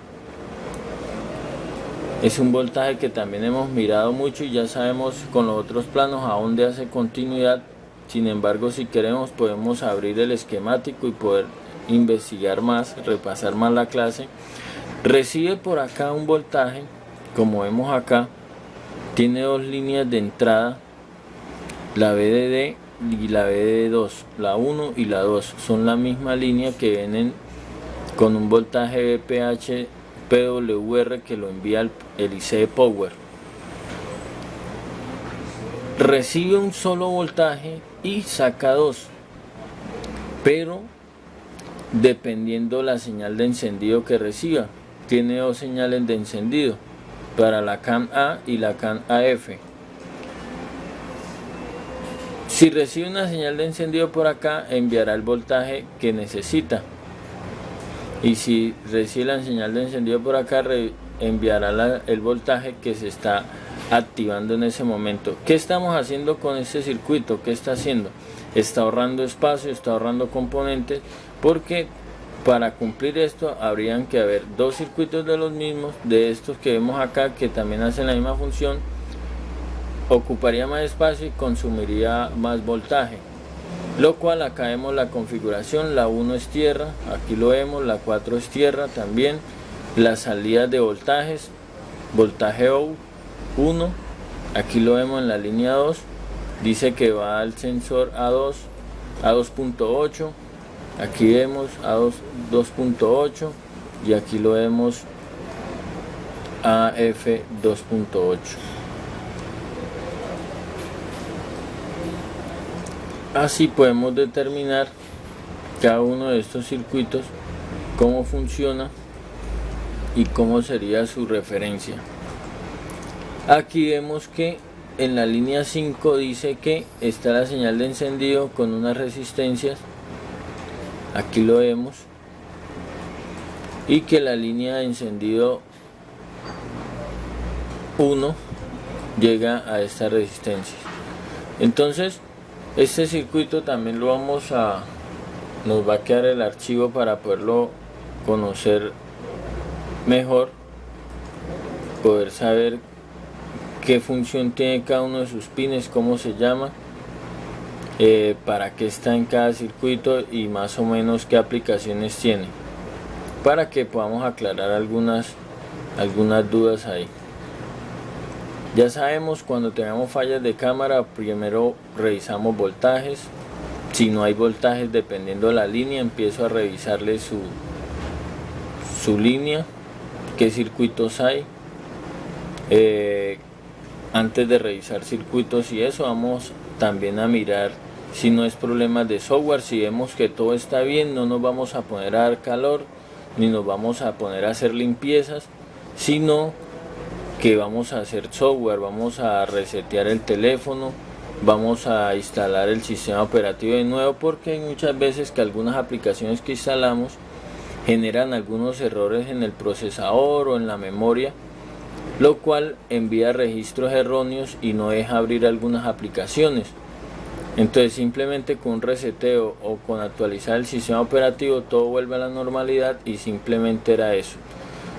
Es un voltaje que también hemos mirado mucho y ya sabemos con los otros planos a dónde hace continuidad. Sin embargo, si queremos podemos abrir el esquemático y poder investigar más, repasar más la clase. Recibe por acá un voltaje, como vemos acá, tiene 2 líneas de entrada, la VDD y la VDD2, la 1 y la 2 son la misma línea que vienen con un voltaje VPH PWR que lo envía el IC de power. recibe un solo voltaje y saca 2, pero dependiendo la señal de encendido que reciba. Tiene 2 señales de encendido para la CAN A y la CAN AF. Si recibe una señal de encendido por acá, enviará el voltaje que necesita, y si recibe la señal de encendido por acá, enviará el voltaje que se está activando en ese momento. ¿Qué estamos haciendo con este circuito? ¿Qué está haciendo? Está ahorrando espacio, está ahorrando componentes, porque para cumplir esto habrían que haber 2 circuitos de los mismos, de estos que vemos acá, que también hacen la misma función. Ocuparía más espacio y consumiría más voltaje, lo cual acá vemos la configuración. La 1 es tierra, aquí lo vemos, la 4 es tierra también. Las salidas de voltajes, voltaje O 1, aquí lo vemos en la línea 2, dice que va al sensor A2, a 2.8, aquí vemos a 2.8 y aquí lo vemos AF 2.8. Así podemos determinar cada uno de estos circuitos, cómo funciona y cómo sería su referencia. Aquí vemos que en la línea 5 dice que está la señal de encendido con unas resistencias, aquí lo vemos, y que la línea de encendido 1 llega a esta resistencia. Entonces este circuito también nos va a quedar el archivo para poderlo conocer mejor, poder saber qué función tiene cada uno de sus pines, cómo se llama, para qué está en cada circuito y más o menos qué aplicaciones tiene, para que podamos aclarar algunas dudas ahí. Ya sabemos, cuando tengamos fallas de cámara, primero revisamos voltajes. Si no hay voltajes, dependiendo de la línea, empiezo a revisarle su línea, qué circuitos hay. Antes de revisar circuitos y eso, vamos también a mirar si no es problema de software. Si vemos que todo está bien, no nos vamos a poner a dar calor ni nos vamos a poner a hacer limpiezas, sino que vamos a hacer software, vamos a resetear el teléfono, vamos a instalar el sistema operativo de nuevo, porque hay muchas veces que algunas aplicaciones que instalamos generan algunos errores en el procesador o en la memoria, lo cual envía registros erróneos y no deja abrir algunas aplicaciones. Entonces simplemente con un reseteo o con actualizar el sistema operativo todo vuelve a la normalidad, y simplemente era eso.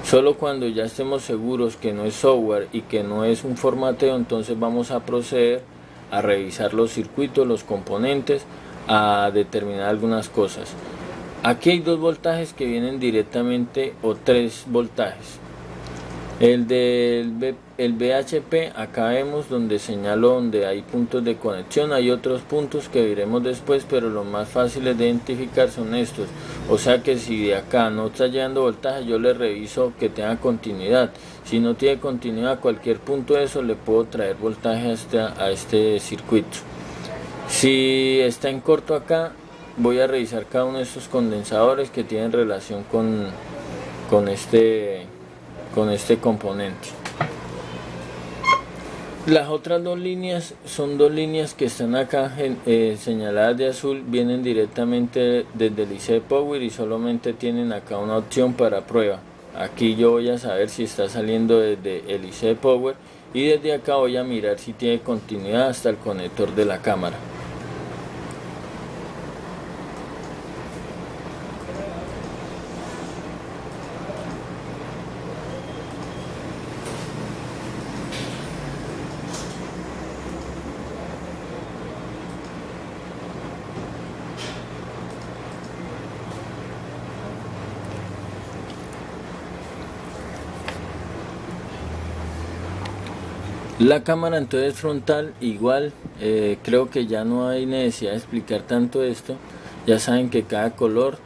Solo cuando ya estemos seguros que no es software y que no es un formateo, entonces vamos a proceder a revisar los circuitos, los componentes, a determinar algunas cosas. Aquí hay 2 voltajes que vienen directamente, o 3 voltajes. El VHP, acá vemos donde señalo donde hay puntos de conexión. Hay otros puntos que veremos después, pero los más fáciles de identificar son estos. O sea que si de acá no está llegando voltaje, yo le reviso que tenga continuidad. Si no tiene continuidad, a cualquier punto de eso le puedo traer voltaje a este circuito. Si está en corto acá, voy a revisar cada uno de estos condensadores que tienen relación con este componente. Las otras 2 líneas son 2 líneas que están acá señaladas de azul, vienen directamente desde el IC Power y solamente tienen acá una opción para prueba. Aquí yo voy a saber si está saliendo desde el IC Power, y desde acá voy a mirar si tiene continuidad hasta el conector de la cámara. La cámara entonces frontal igual, creo que ya no hay necesidad de explicar tanto esto. Ya saben que cada color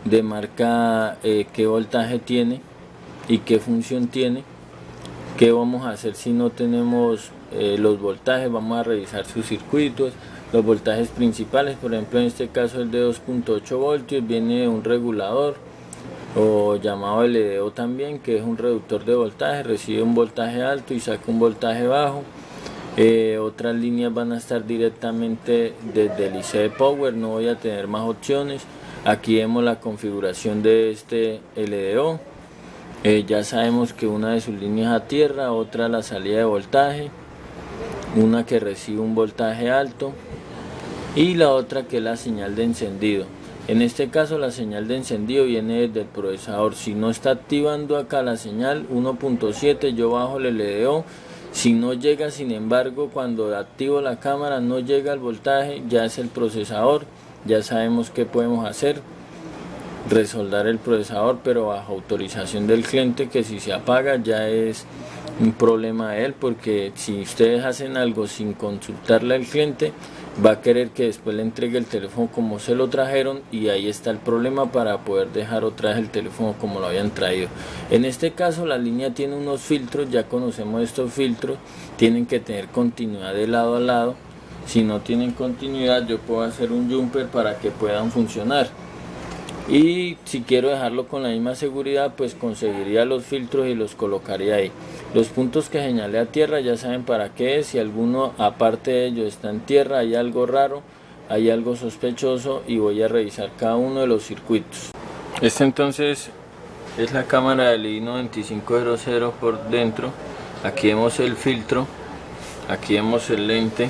demarca qué voltaje tiene y qué función tiene. ¿Qué vamos a hacer si no tenemos los voltajes? Vamos a revisar sus circuitos, los voltajes principales. Por ejemplo, en este caso el de 2.8 voltios viene un regulador o llamado LDO también, que es un reductor de voltaje, recibe un voltaje alto y saca un voltaje bajo. Otras líneas van a estar directamente desde el IC Power, no voy a tener más opciones. Aquí vemos la configuración de este LDO. Ya sabemos que una de sus líneas a tierra, otra la salida de voltaje, una que recibe un voltaje alto y la otra que es la señal de encendido. En este caso la señal de encendido viene desde el procesador. Si no está activando acá la señal 1.7, yo bajo el LDO. Si no llega, sin embargo, cuando activo la cámara no llega el voltaje, ya es el procesador. Ya sabemos qué podemos hacer: resoldar el procesador, pero bajo autorización del cliente, que si se apaga ya es un problema de él, porque si ustedes hacen algo sin consultarle al cliente, va a querer que después le entregue el teléfono como se lo trajeron, y ahí está el problema para poder dejar otra vez el teléfono como lo habían traído. En este caso la línea tiene unos filtros, ya conocemos estos filtros, tienen que tener continuidad de lado a lado. Si no tienen continuidad, yo puedo hacer un jumper para que puedan funcionar. Y si quiero dejarlo con la misma seguridad, pues conseguiría los filtros y los colocaría ahí. Los puntos que señalé a tierra ya saben para qué es. Si alguno aparte de ellos está en tierra, hay algo raro, hay algo sospechoso, y voy a revisar cada uno de los circuitos. Esta entonces es la cámara del i9500 por dentro. Aquí vemos el filtro, aquí vemos el lente.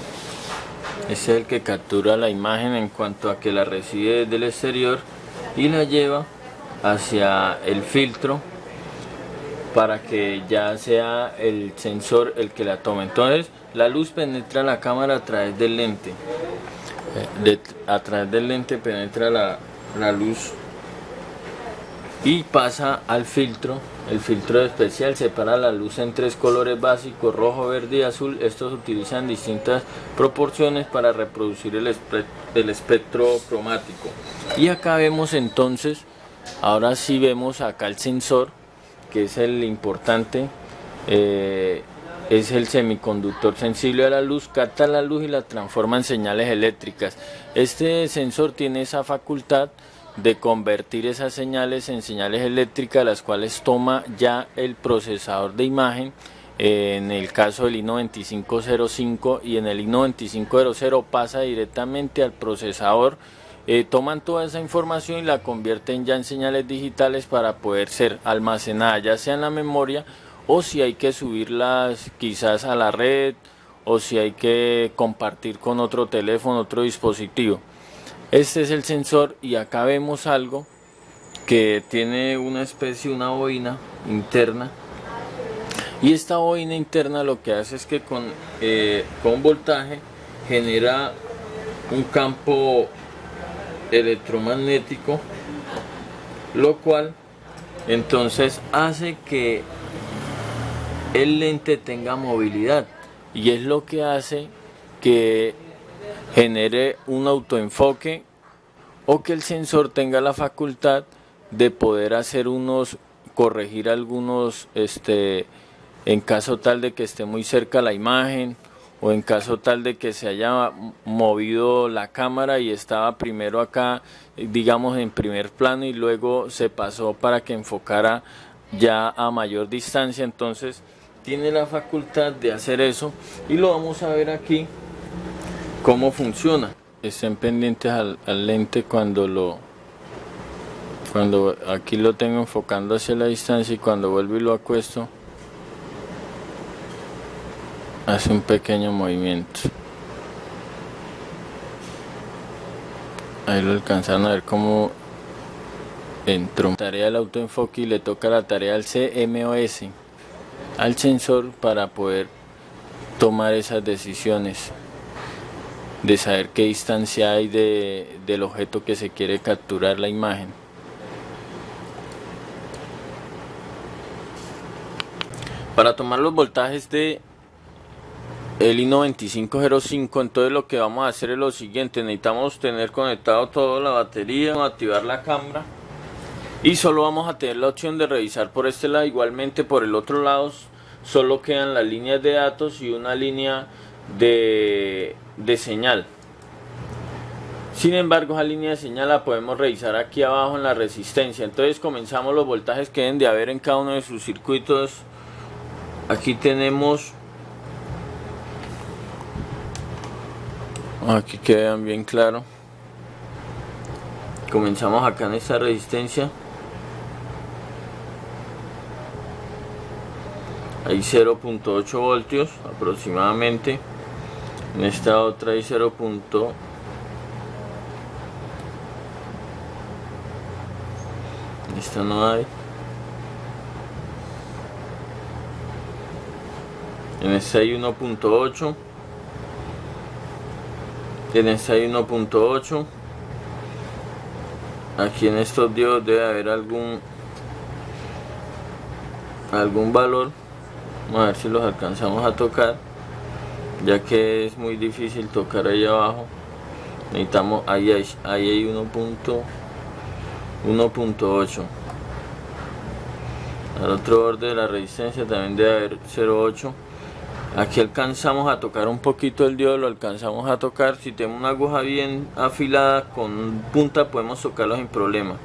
Este es el que captura la imagen en cuanto a que la recibe desde el exterior y la lleva hacia el filtro para que ya sea el sensor el que la tome. Entonces la luz penetra la cámara a través del lente, a través del lente penetra la luz y pasa al filtro. El filtro especial separa la luz en tres colores básicos: rojo, verde y azul. Estos utilizan distintas proporciones para reproducir el espectro cromático. Y acá vemos entonces, ahora sí vemos acá el sensor, que es el importante. Es el semiconductor sensible a la luz, capta la luz y la transforma en señales eléctricas. Este sensor tiene esa facultad de convertir esas señales en señales eléctricas, las cuales toma ya el procesador de imagen, en el caso del i9505, y en el i9500 pasa directamente al procesador. Toman toda esa información y la convierten ya en señales digitales para poder ser almacenadas ya sea en la memoria, o si hay que subirlas quizás a la red, o si hay que compartir con otro teléfono, otro dispositivo. Este es el sensor, y acá vemos algo que tiene una especie, una bobina interna, y esta bobina interna lo que hace es que con voltaje genera un campo electromagnético, lo cual entonces hace que el lente tenga movilidad, y es lo que hace que genere un autoenfoque, o que el sensor tenga la facultad de poder hacer corregir algunos, en caso tal de que esté muy cerca la imagen, o en caso tal de que se haya movido la cámara y estaba primero acá, digamos en primer plano, y luego se pasó para que enfocara ya a mayor distancia. Entonces tiene la facultad de hacer eso, y lo vamos a ver aquí cómo funciona. Estén pendientes al lente cuando aquí lo tengo enfocando hacia la distancia, y cuando vuelvo y lo acuesto hace un pequeño movimiento. Ahí lo alcanzaron a ver cómo entró. Tarea del autoenfoque, y le toca la tarea al CMOS, al sensor, para poder tomar esas decisiones de saber qué distancia hay del objeto que se quiere capturar la imagen. Para tomar los voltajes de el i9505, entonces lo que vamos a hacer es lo siguiente: necesitamos tener conectado toda la batería, activar la cámara, y solo vamos a tener la opción de revisar por este lado. Igualmente por el otro lado solo quedan las líneas de datos y una línea de señal. Sin embargo, esa línea de señal la podemos revisar aquí abajo en la resistencia. Entonces comenzamos los voltajes que deben de haber en cada uno de sus circuitos. Aquí tenemos, aquí quedan bien claro. Comenzamos acá en esta resistencia. Hay 0.8 voltios aproximadamente. En esta otra hay 0. En esta no hay. En esta hay 1.8. En esta hay 1.8. Aquí en estos diodos debe haber algún valor. Vamos a ver si los alcanzamos a tocar, ya que es muy difícil tocar ahí abajo. Necesitamos, ahí hay 1.8. al otro borde de la resistencia también debe haber 0.8. Aquí alcanzamos a tocar un poquito el diodo, lo alcanzamos a tocar. Si tenemos una aguja bien afilada con punta podemos tocarlo sin problema.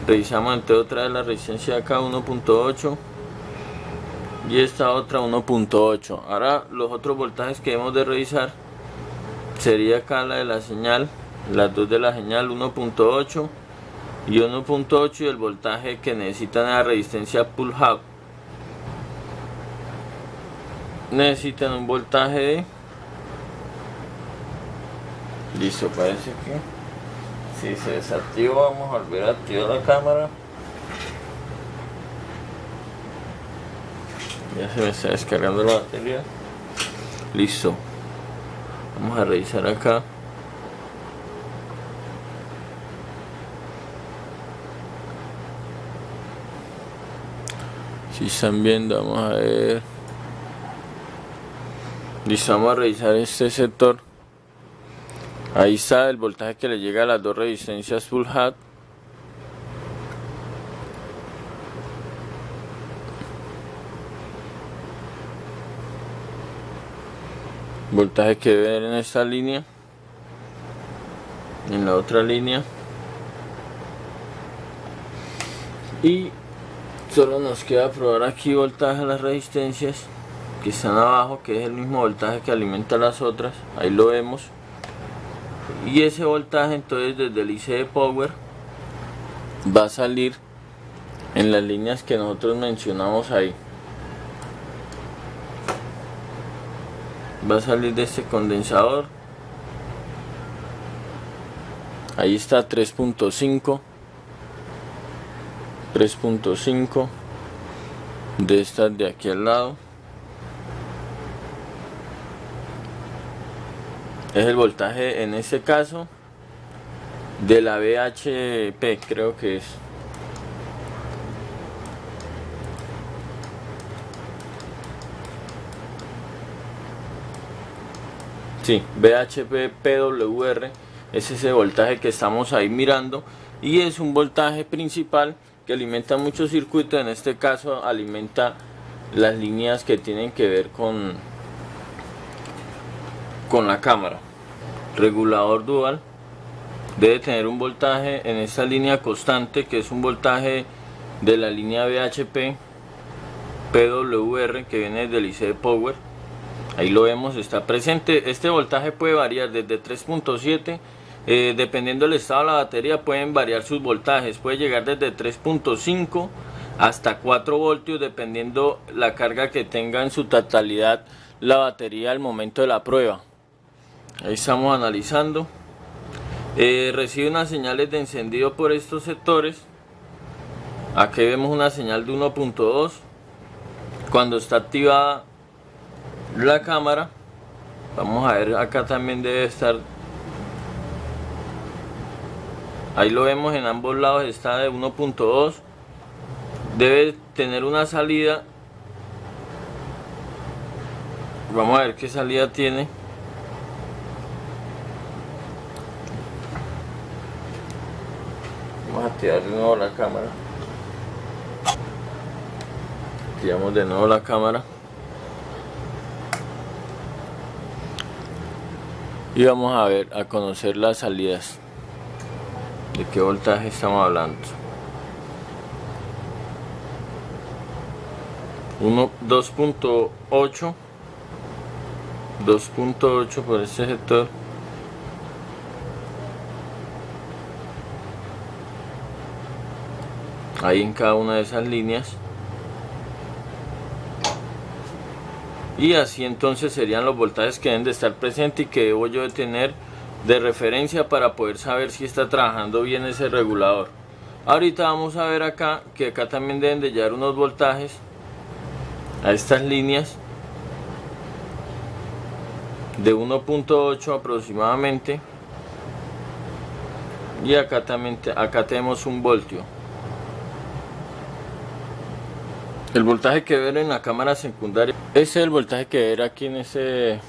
Revisamos entonces otra vez la resistencia de acá, 1.8, y esta otra 1.8. Ahora los otros voltajes que debemos de revisar sería acá la de la señal, las dos de la señal, 1.8 y 1.8, y el voltaje que necesitan la resistencia pull out. Necesitan un voltaje de, listo, parece que si se desactiva, vamos a volver a activar la cámara. Ya se me está descargando la batería. Listo, vamos a revisar acá. Si están viendo, vamos a ver. Listo, vamos a revisar este sector. Ahí está el voltaje que le llega a las dos resistencias full hat. Voltaje que debe ver en esta línea, en la otra línea, y solo nos queda probar aquí voltaje a las resistencias que están abajo, que es el mismo voltaje que alimenta las otras. Ahí lo vemos. Y ese voltaje entonces desde el IC de power va a salir en las líneas que nosotros mencionamos ahí. Va a salir de este condensador. Ahí está 3.5 de estas de aquí al lado. Es el voltaje en este caso de la VHP, creo que es. Sí, VHP PWR es ese voltaje que estamos ahí mirando, y es un voltaje principal que alimenta muchos circuitos. En este caso alimenta las líneas que tienen que ver con la cámara. Regulador dual debe tener un voltaje en esta línea constante, que es un voltaje de la línea VHP PWR que viene del IC de power. Ahí lo vemos, está presente. Este voltaje puede variar desde 3.7, dependiendo del estado de la batería pueden variar sus voltajes. Puede llegar desde 3.5 hasta 4 voltios dependiendo la carga que tenga en su totalidad la batería al momento de la prueba. Ahí estamos analizando. Recibe unas señales de encendido por estos sectores. Aquí vemos una señal de 1.2 cuando está activada la cámara. Vamos a ver, acá también debe estar. Ahí lo vemos, en ambos lados está de 1.2. Debe tener una salida. Vamos a ver qué salida tiene. Vamos a activar de nuevo la cámara. activamos de nuevo la cámara y vamos a ver, a conocer las salidas. ¿De qué voltaje estamos hablando? 2.8 por este sector, ahí en cada una de esas líneas, y así entonces serían los voltajes que deben de estar presentes y que debo yo de tener de referencia para poder saber si está trabajando bien ese regulador. Ahorita vamos a ver acá que acá también deben de llegar unos voltajes a estas líneas de 1.8 aproximadamente, y acá también acá tenemos un voltio. El voltaje que ver en la cámara secundaria, ese es el voltaje que ver aquí en este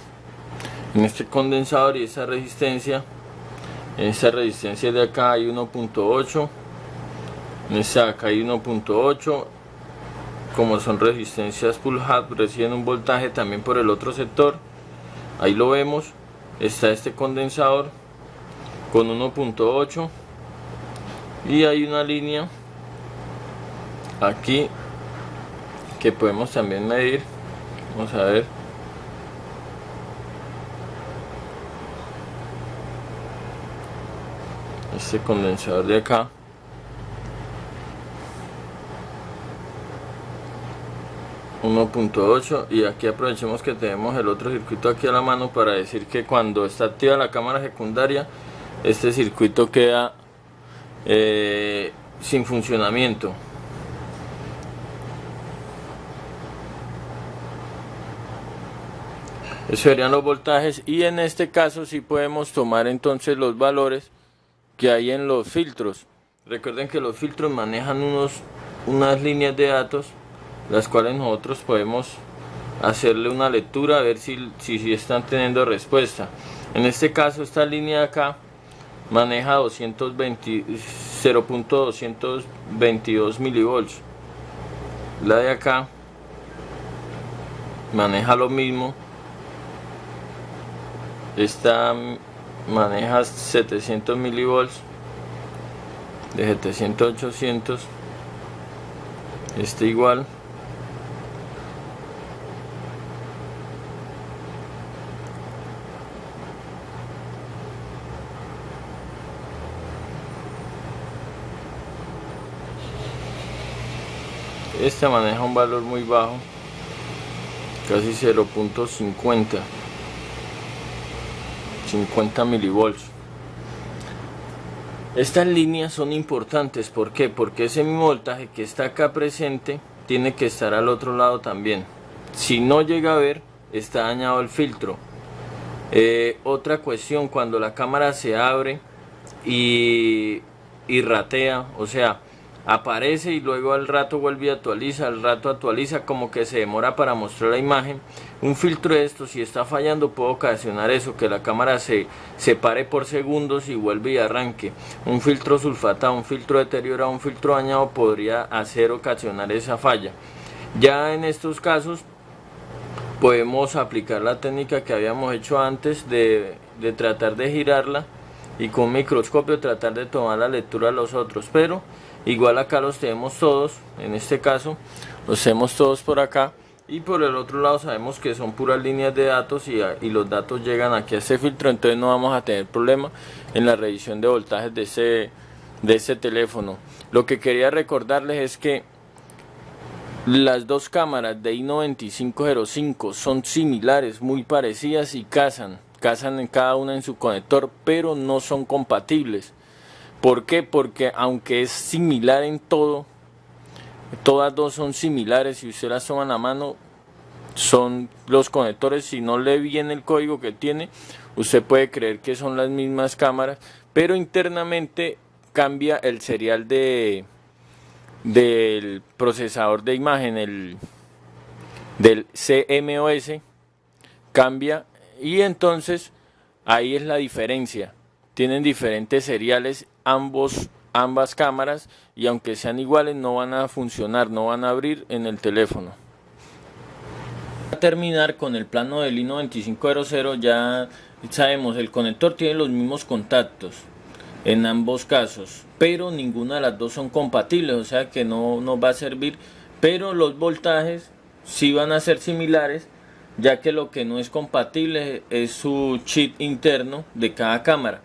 condensador, y esa resistencia, en esa resistencia de acá hay 1.8, en esta acá hay 1.8. Como son resistencias full hat, reciben un voltaje también por el otro sector. Ahí lo vemos, está este condensador con 1.8 y hay una línea aquí que podemos también medir. Vamos a ver. Este condensador de acá. .8, y aquí aprovechemos que tenemos el otro circuito aquí a la mano para decir que cuando está activa la cámara secundaria, este circuito queda sin funcionamiento. Esos serían los voltajes, y en este caso sí podemos tomar entonces los valores que hay en los filtros. Recuerden que los filtros manejan unas líneas de datos, las cuales nosotros podemos hacerle una lectura a ver si están teniendo respuesta. En este caso esta línea de acá maneja 0.222 milivolts, la de acá maneja lo mismo, esta maneja 700 milivolts, de 700 a 800, este igual. Esta maneja un valor muy bajo, casi 0.50 milivolts. Estas líneas son importantes, ¿por qué? Porque ese mismo voltaje que está acá presente tiene que estar al otro lado también. Si no llega a ver, está dañado el filtro. Otra cuestión, cuando la cámara se abre y ratea, o sea, aparece y luego al rato vuelve y actualiza, al rato actualiza, como que se demora para mostrar la imagen. Un filtro de estos, si está fallando, puede ocasionar eso, que la cámara se pare por segundos y vuelve y arranque. Un filtro sulfatado, un filtro deteriorado, un filtro dañado podría ocasionar esa falla. Ya en estos casos podemos aplicar la técnica que habíamos hecho antes de tratar de girarla y con un microscopio tratar de tomar la lectura de los otros, pero igual acá los tenemos todos, en este caso los tenemos todos por acá, y por el otro lado sabemos que son puras líneas de datos y los datos llegan aquí a este filtro, entonces no vamos a tener problema en la revisión de voltajes de ese teléfono. Lo que quería recordarles es que las dos cámaras de i9505 son similares, muy parecidas, y casan en cada una en su conector, pero no son compatibles. ¿Por qué? Porque aunque es similar en todo, todas dos son similares, si usted las toma en la mano, son los conectores. Si no lee bien el código que tiene, usted puede creer que son las mismas cámaras, pero internamente cambia el serial del procesador de imagen, del CMOS, cambia, y entonces ahí es la diferencia. Tienen diferentes seriales ambas cámaras, y aunque sean iguales no van a funcionar, no van a abrir en el teléfono. terminar con el plano del I-9500, ya sabemos, el conector tiene los mismos contactos en ambos casos, pero ninguna de las dos son compatibles, o sea que no nos va a servir, pero los voltajes sí van a ser similares, ya que lo que no es compatible es su chip interno de cada cámara,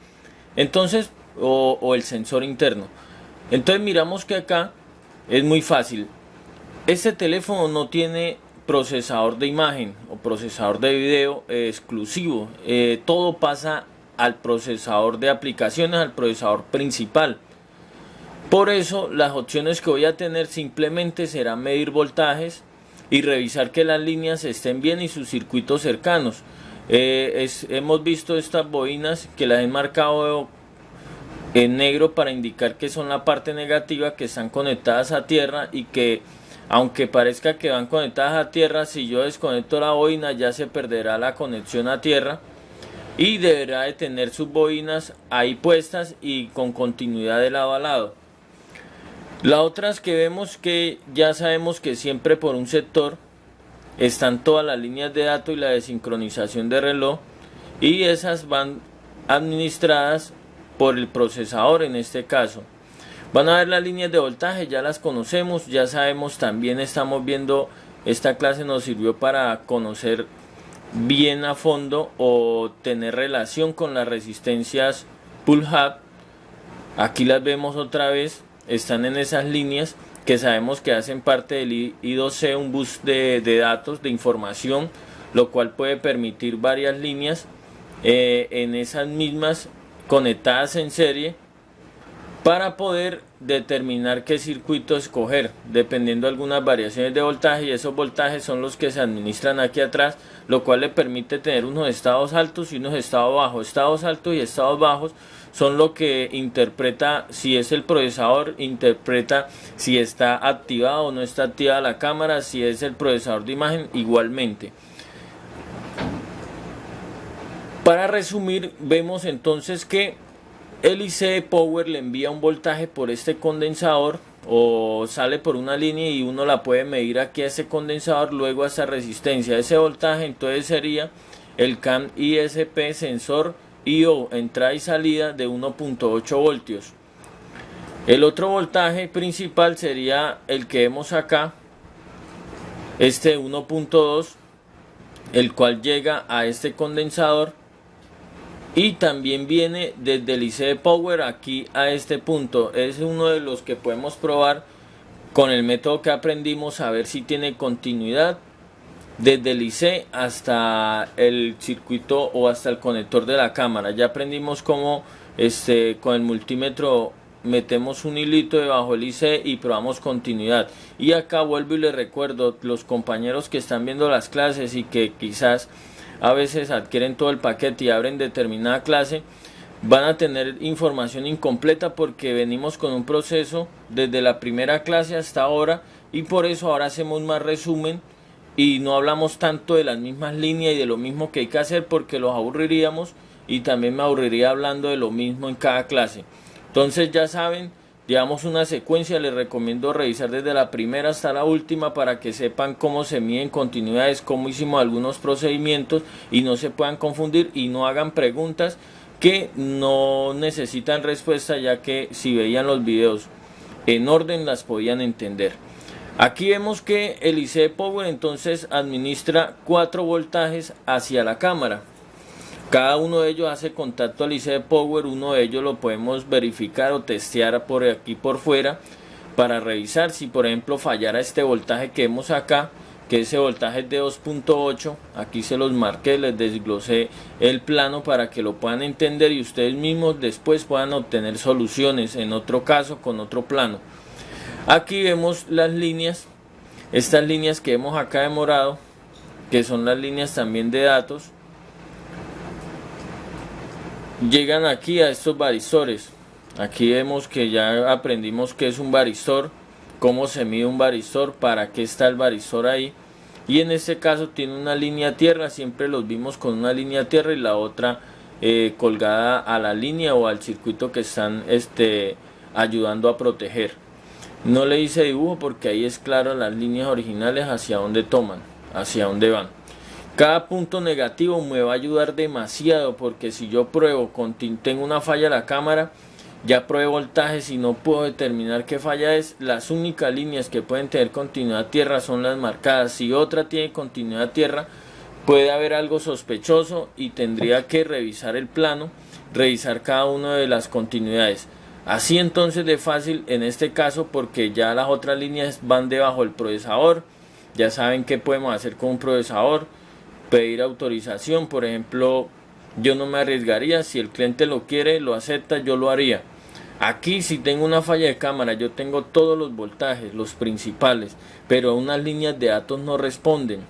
entonces, o el sensor interno. Entonces miramos que acá es muy fácil. Este teléfono no tiene procesador de imagen o procesador de video exclusivo, todo pasa al procesador de aplicaciones, al procesador principal. Por eso las opciones que voy a tener simplemente serán medir voltajes y revisar que las líneas estén bien y sus circuitos cercanos. Hemos visto estas bobinas que las he marcado en negro para indicar que son la parte negativa, que están conectadas a tierra y que aunque parezca que van conectadas a tierra, si yo desconecto la bobina ya se perderá la conexión a tierra y deberá de tener sus bobinas ahí puestas y con continuidad de lado a lado. Las otras que vemos, que ya sabemos que siempre por un sector están todas las líneas de datos y la desincronización de reloj, y esas van administradas por el procesador en este caso. Van a ver las líneas de voltaje, ya las conocemos, ya sabemos, también estamos viendo, esta clase nos sirvió para conocer bien a fondo o tener relación con las resistencias pull-up. Aquí las vemos otra vez, están en esas líneas que sabemos que hacen parte del I2C, un bus de datos, de información, lo cual puede permitir varias líneas en esas mismas conectadas en serie para poder determinar qué circuito escoger dependiendo de algunas variaciones de voltaje, y esos voltajes son los que se administran aquí atrás, lo cual le permite tener unos estados altos y unos estados bajos. Estados altos y estados bajos son lo que interpreta si es el procesador, interpreta si está activado o no está activada la cámara, si es el procesador de imagen igualmente. Para resumir, vemos entonces que el IC Power le envía un voltaje por este condensador, o sale por una línea y uno la puede medir aquí a ese condensador, luego a esa resistencia. Ese voltaje entonces sería el CAN ISP sensor IO, entrada y salida de 1.8 voltios. El otro voltaje principal sería el que vemos acá, este 1.2, el cual llega a este condensador y también viene desde el IC Power aquí a este punto. Es uno de los que podemos probar con el método que aprendimos, a ver si tiene continuidad desde el IC hasta el circuito o hasta el conector de la cámara. Ya aprendimos cómo con el multímetro metemos un hilito debajo del IC y probamos continuidad. Y acá vuelvo y les recuerdo, los compañeros que están viendo las clases y que quizás a veces adquieren todo el paquete y abren determinada clase, van a tener información incompleta porque venimos con un proceso desde la primera clase hasta ahora, y por eso ahora hacemos más resumen y no hablamos tanto de las mismas líneas y de lo mismo que hay que hacer, porque los aburriríamos y también me aburriría hablando de lo mismo en cada clase. Entonces ya saben, llevamos una secuencia, les recomiendo revisar desde la primera hasta la última para que sepan cómo se miden continuidades, cómo hicimos algunos procedimientos y no se puedan confundir y no hagan preguntas que no necesitan respuesta, ya que si veían los videos en orden las podían entender. Aquí vemos que el IC Power entonces administra 4 voltajes hacia la cámara. Cada uno de ellos hace contacto al IC Power, uno de ellos lo podemos verificar o testear por aquí por fuera para revisar si por ejemplo fallara este voltaje que vemos acá, que ese voltaje es de 2.8, aquí se los marqué, les desglosé el plano para que lo puedan entender y ustedes mismos después puedan obtener soluciones en otro caso con otro plano. Aquí vemos las líneas, estas líneas que vemos acá de morado, que son las líneas también de datos, llegan aquí a estos varisores. Aquí vemos que ya aprendimos qué es un varistor, cómo se mide un varistor, para qué está el varistor ahí, y en este caso tiene una línea tierra, siempre los vimos con una línea tierra y la otra colgada a la línea o al circuito que están ayudando a proteger. No le hice dibujo porque ahí es claro las líneas originales hacia dónde toman, hacia dónde van. Cada punto negativo me va a ayudar demasiado, porque si yo pruebo, tengo una falla en la cámara, ya probé voltajes y no puedo determinar qué falla es. Las únicas líneas que pueden tener continuidad tierra son las marcadas. Si otra tiene continuidad tierra, puede haber algo sospechoso y tendría que revisar el plano, revisar cada una de las continuidades. Así entonces de fácil en este caso, porque ya las otras líneas van debajo del procesador. Ya saben qué podemos hacer con un procesador. Pedir autorización, por ejemplo, yo no me arriesgaría. Si el cliente lo quiere, lo acepta, yo lo haría. Aquí si tengo una falla de cámara, yo tengo todos los voltajes, los principales, pero unas líneas de datos no responden.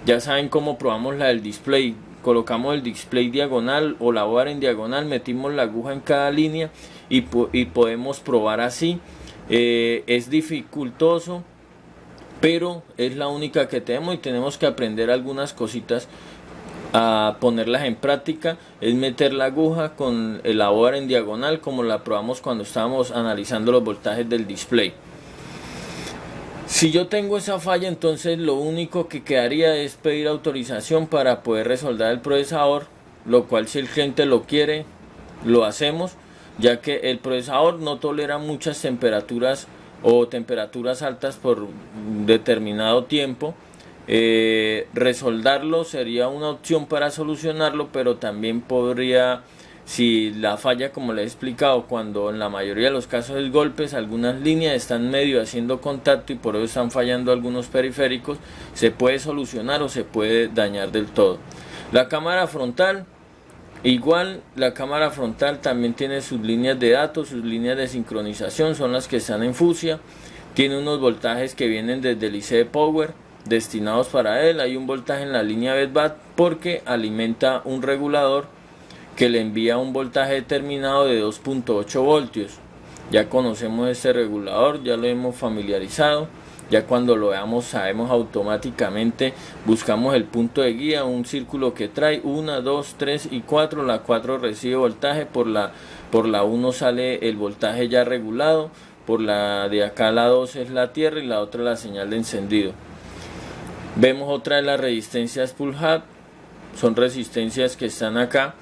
Ya saben cómo probamos la del display. Colocamos el display diagonal o la bar en diagonal, metimos la aguja en cada línea y podemos probar así. Es dificultoso, pero es la única que tenemos y tenemos que aprender algunas cositas a ponerlas en práctica. Es meter la aguja con el labor en diagonal, como la probamos cuando estábamos analizando los voltajes del display. Si yo tengo esa falla, entonces lo único que quedaría es pedir autorización para poder resoldar el procesador, lo cual si el cliente lo quiere, lo hacemos, ya que el procesador no tolera muchas temperaturas o temperaturas altas por determinado tiempo. Resoldarlo sería una opción para solucionarlo, pero también podría, si la falla, como les he explicado, cuando en la mayoría de los casos es golpes, algunas líneas están medio haciendo contacto y por eso están fallando algunos periféricos, se puede solucionar o se puede dañar del todo. La cámara frontal, igual, la cámara frontal también tiene sus líneas de datos, sus líneas de sincronización, son las que están en fusia. Tiene unos voltajes que vienen desde el IC Power destinados para él. Hay un voltaje en la línea BEDBAT porque alimenta un regulador que le envía un voltaje determinado de 2.8 voltios. Ya conocemos este regulador, ya lo hemos familiarizado. Ya cuando lo veamos sabemos automáticamente, buscamos el punto de guía, un círculo que trae 1, 2, 3 y 4. La 4 recibe voltaje, por la 1 sale el voltaje ya regulado, por la de acá la 2 es la tierra y la otra la señal de encendido. Vemos otra de las resistencias pull hub, son resistencias que están acá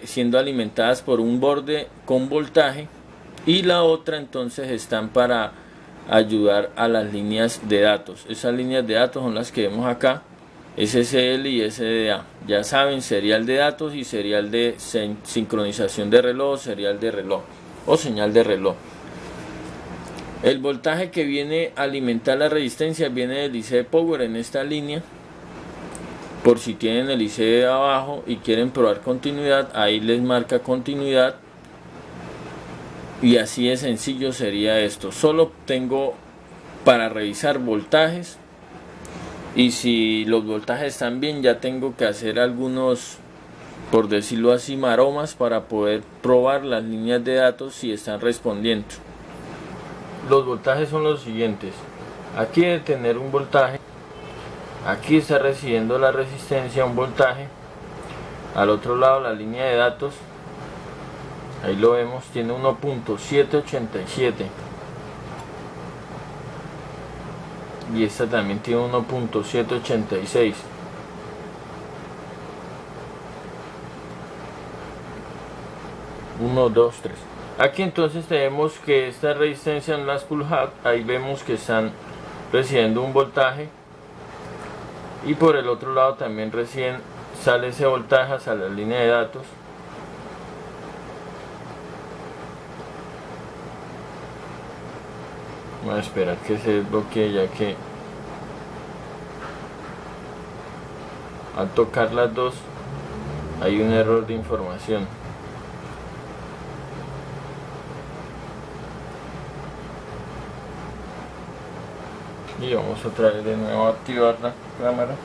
siendo alimentadas por un borde con voltaje, y la otra entonces están para ayudar a las líneas de datos. Esas líneas de datos son las que vemos acá, SSL y SDA. Ya saben, serial de datos y serial de sincronización de reloj, serial de reloj o señal de reloj. El voltaje que viene a alimentar la resistencia viene del IC Power en esta línea. Por si tienen el IC de abajo y quieren probar continuidad, ahí les marca continuidad. Y así de sencillo sería esto. Solo tengo para revisar voltajes, y si los voltajes están bien, ya tengo que hacer algunos, por decirlo así, maromas para poder probar las líneas de datos si están respondiendo. Los voltajes son los siguientes. Aquí debe tener un voltaje, aquí está recibiendo la resistencia un voltaje, al otro lado la línea de datos, ahí lo vemos, tiene 1.787 y esta también tiene 1.786. Uno, dos, tres. Aquí entonces tenemos que esta resistencia en las pull hub, ahí vemos que están recibiendo un voltaje, y por el otro lado también sale ese voltaje hacia la línea de datos. Voy a esperar que se desbloquee, ya que al tocar las dos hay un error de información. Y vamos otra vez de nuevo a activar la cámara.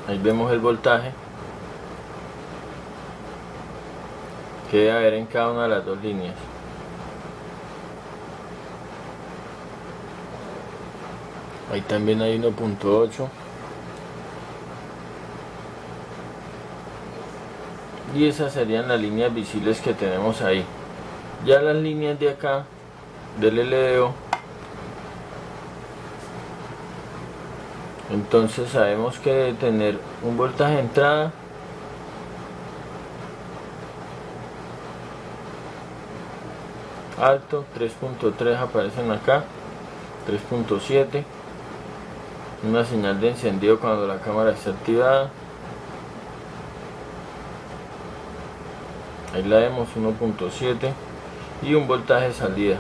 Ahí vemos el voltaje que debe haber en cada una de las dos líneas. Ahí también hay 1.8. y esas serían las líneas visibles que tenemos ahí. Ya las líneas de acá del LDO, entonces sabemos que debe tener un voltaje de entrada, alto, 3.3 aparecen acá, 3.7, una señal de encendido cuando la cámara está activada, ahí la vemos, 1.7, y un voltaje de salida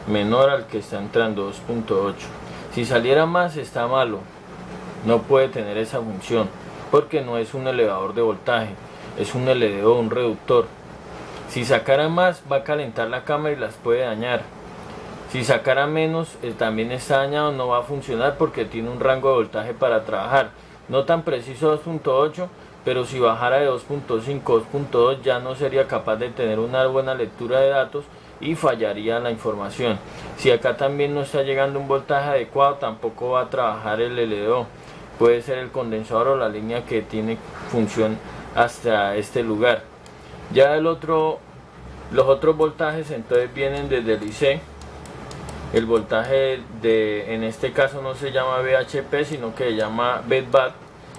menor al que está entrando, 2.8. Si saliera más está malo, no puede tener esa función porque no es un elevador de voltaje, es un LDO, un reductor. Si sacara más va a calentar la cámara y las puede dañar. Si sacara menos también está dañado, no va a funcionar porque tiene un rango de voltaje para trabajar, no tan preciso 2.8, pero si bajara de 2.5, 2.2 ya no sería capaz de tener una buena lectura de datos y fallaría la información. Si acá también no está llegando un voltaje adecuado, tampoco va a trabajar el LDO. Puede ser el condensador o la línea que tiene función hasta este lugar. Ya los otros voltajes entonces vienen desde el IC. El voltaje en este caso no se llama VHP, sino que se llama BEDBAT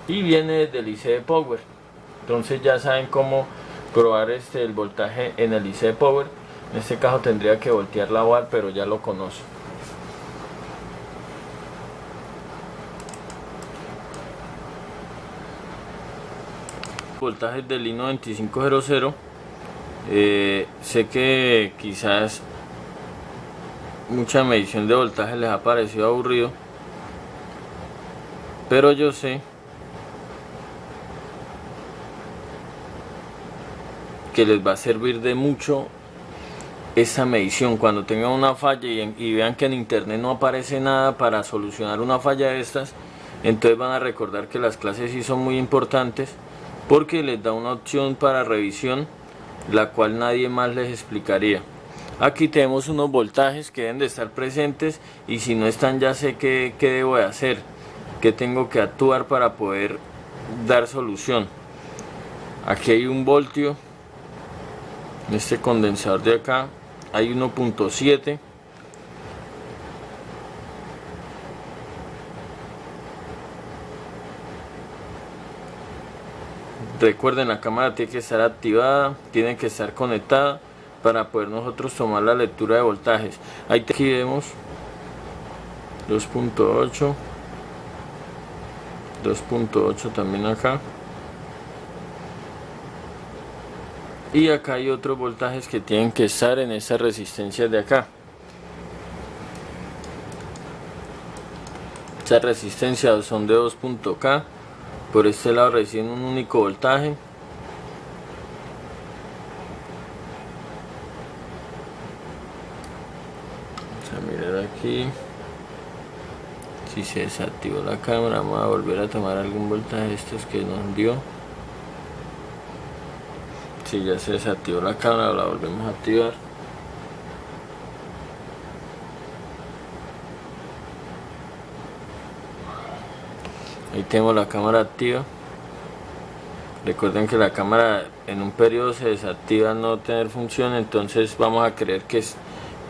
y viene desde el IC de Power. Entonces ya saben cómo probar el voltaje en el IC de Power. En este caso tendría que voltear la bar, pero ya lo conozco. Voltajes del I9500. Sé que quizás mucha medición de voltaje les ha parecido aburrido, pero yo sé que les va a servir de mucho esa medición. Cuando tengan una falla y vean que en internet no aparece nada para solucionar una falla de estas, entonces van a recordar que las clases sí son muy importantes porque les da una opción para revisión, la cual nadie más les explicaría. Aquí tenemos unos voltajes que deben de estar presentes y si no están ya sé qué debo de hacer, qué tengo que actuar para poder dar solución. Aquí hay un voltio, en este condensador de acá hay 1.7. Recuerden, la cámara tiene que estar activada, tiene que estar conectada para poder nosotros tomar la lectura de voltajes. Aquí vemos 2.8, 2.8 también acá. Y acá hay otros voltajes que tienen que estar en esas resistencias de acá. Estas resistencias son de 2.k. Por este lado reciben un único voltaje. Vamos a mirar aquí. Si se desactivó la cámara, vamos a volver a tomar algún voltaje de estos que nos dio. Si ya se desactivó la cámara, la volvemos a activar. Ahí tenemos la cámara activa. Recuerden que la cámara en un periodo se desactiva al no tener función, entonces vamos a creer que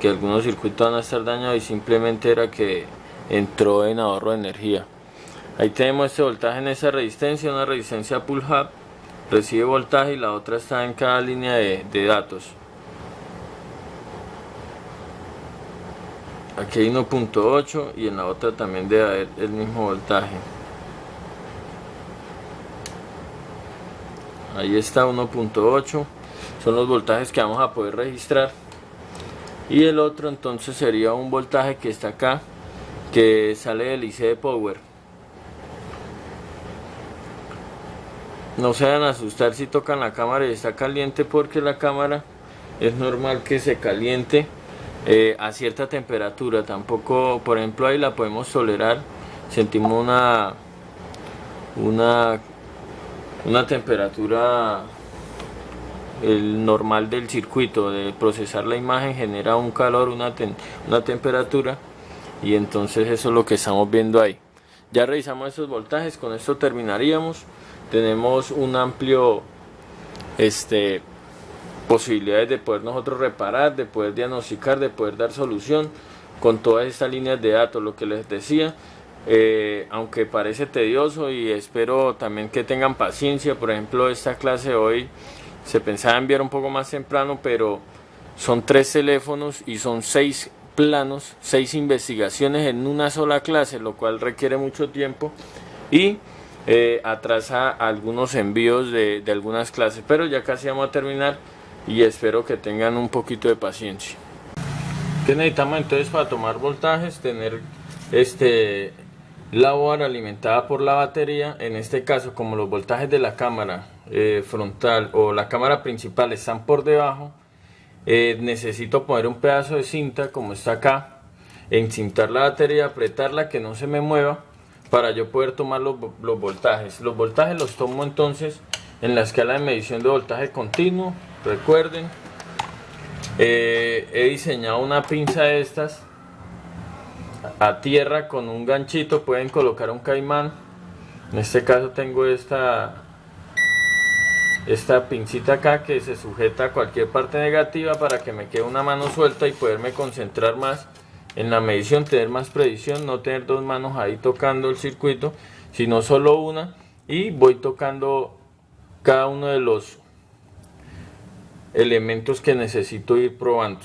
algunos circuitos van a estar dañados y simplemente era que entró en ahorro de energía. Ahí tenemos este voltaje en esa resistencia, una resistencia pull hub, recibe voltaje y la otra está en cada línea de datos. Aquí hay 1.8 y en la otra también debe haber el mismo voltaje. Ahí está 1.8, son los voltajes que vamos a poder registrar. Y el otro entonces sería un voltaje que está acá, que sale del IC de Power. No se van a asustar si tocan la cámara y está caliente, porque la cámara es normal que se caliente a cierta temperatura. Tampoco, por ejemplo, ahí la podemos tolerar, sentimos una temperatura normal del circuito de procesar la imagen, genera un calor, una temperatura, y entonces eso es lo que estamos viendo ahí. Ya revisamos esos voltajes, con esto terminaríamos. Tenemos un amplio posibilidades de poder nosotros reparar, de poder diagnosticar, de poder dar solución con todas estas líneas de datos. Lo que les decía, aunque parece tedioso, y espero también que tengan paciencia. Por ejemplo, esta clase de hoy se pensaba enviar un poco más temprano, pero son 3 teléfonos y son 6 planos, 6 investigaciones en una sola clase, lo cual requiere mucho tiempo y atrasa algunos envíos de algunas clases, pero ya casi vamos a terminar y espero que tengan un poquito de paciencia. ¿Qué necesitamos entonces para tomar voltajes? Tener la board alimentada por la batería. En este caso, como los voltajes de la cámara frontal o la cámara principal están por debajo, necesito poner un pedazo de cinta como está acá, encintar la batería, apretarla que no se me mueva para yo poder tomar los voltajes. Los voltajes los tomo entonces en la escala de medición de voltaje continuo. Recuerden, he diseñado una pinza de estas a tierra con un ganchito. Pueden colocar un caimán. En este caso tengo esta pincita acá que se sujeta a cualquier parte negativa para que me quede una mano suelta y poderme concentrar más en la medición, tener más precisión, no tener 2 manos ahí tocando el circuito, sino solo una, y voy tocando cada uno de los elementos que necesito ir probando.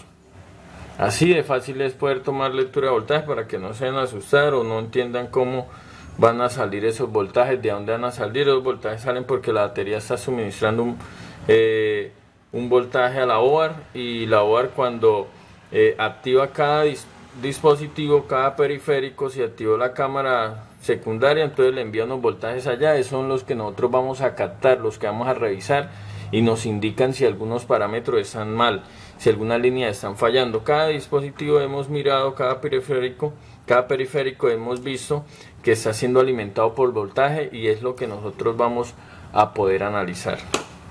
Así de fácil es poder tomar lectura de voltaje, para que no se vayan a asustar o no entiendan cómo van a salir esos voltajes, de dónde van a salir. Los voltajes salen porque la batería está suministrando un voltaje a la board, y la board, cuando activa cada dispositivo, cada periférico, si activó la cámara secundaria, entonces le envía unos voltajes allá. Esos son los que nosotros vamos a captar, los que vamos a revisar, y nos indican si algunos parámetros están mal, si algunas líneas están fallando. Cada dispositivo hemos mirado, cada periférico hemos visto que está siendo alimentado por voltaje, y es lo que nosotros vamos a poder analizar.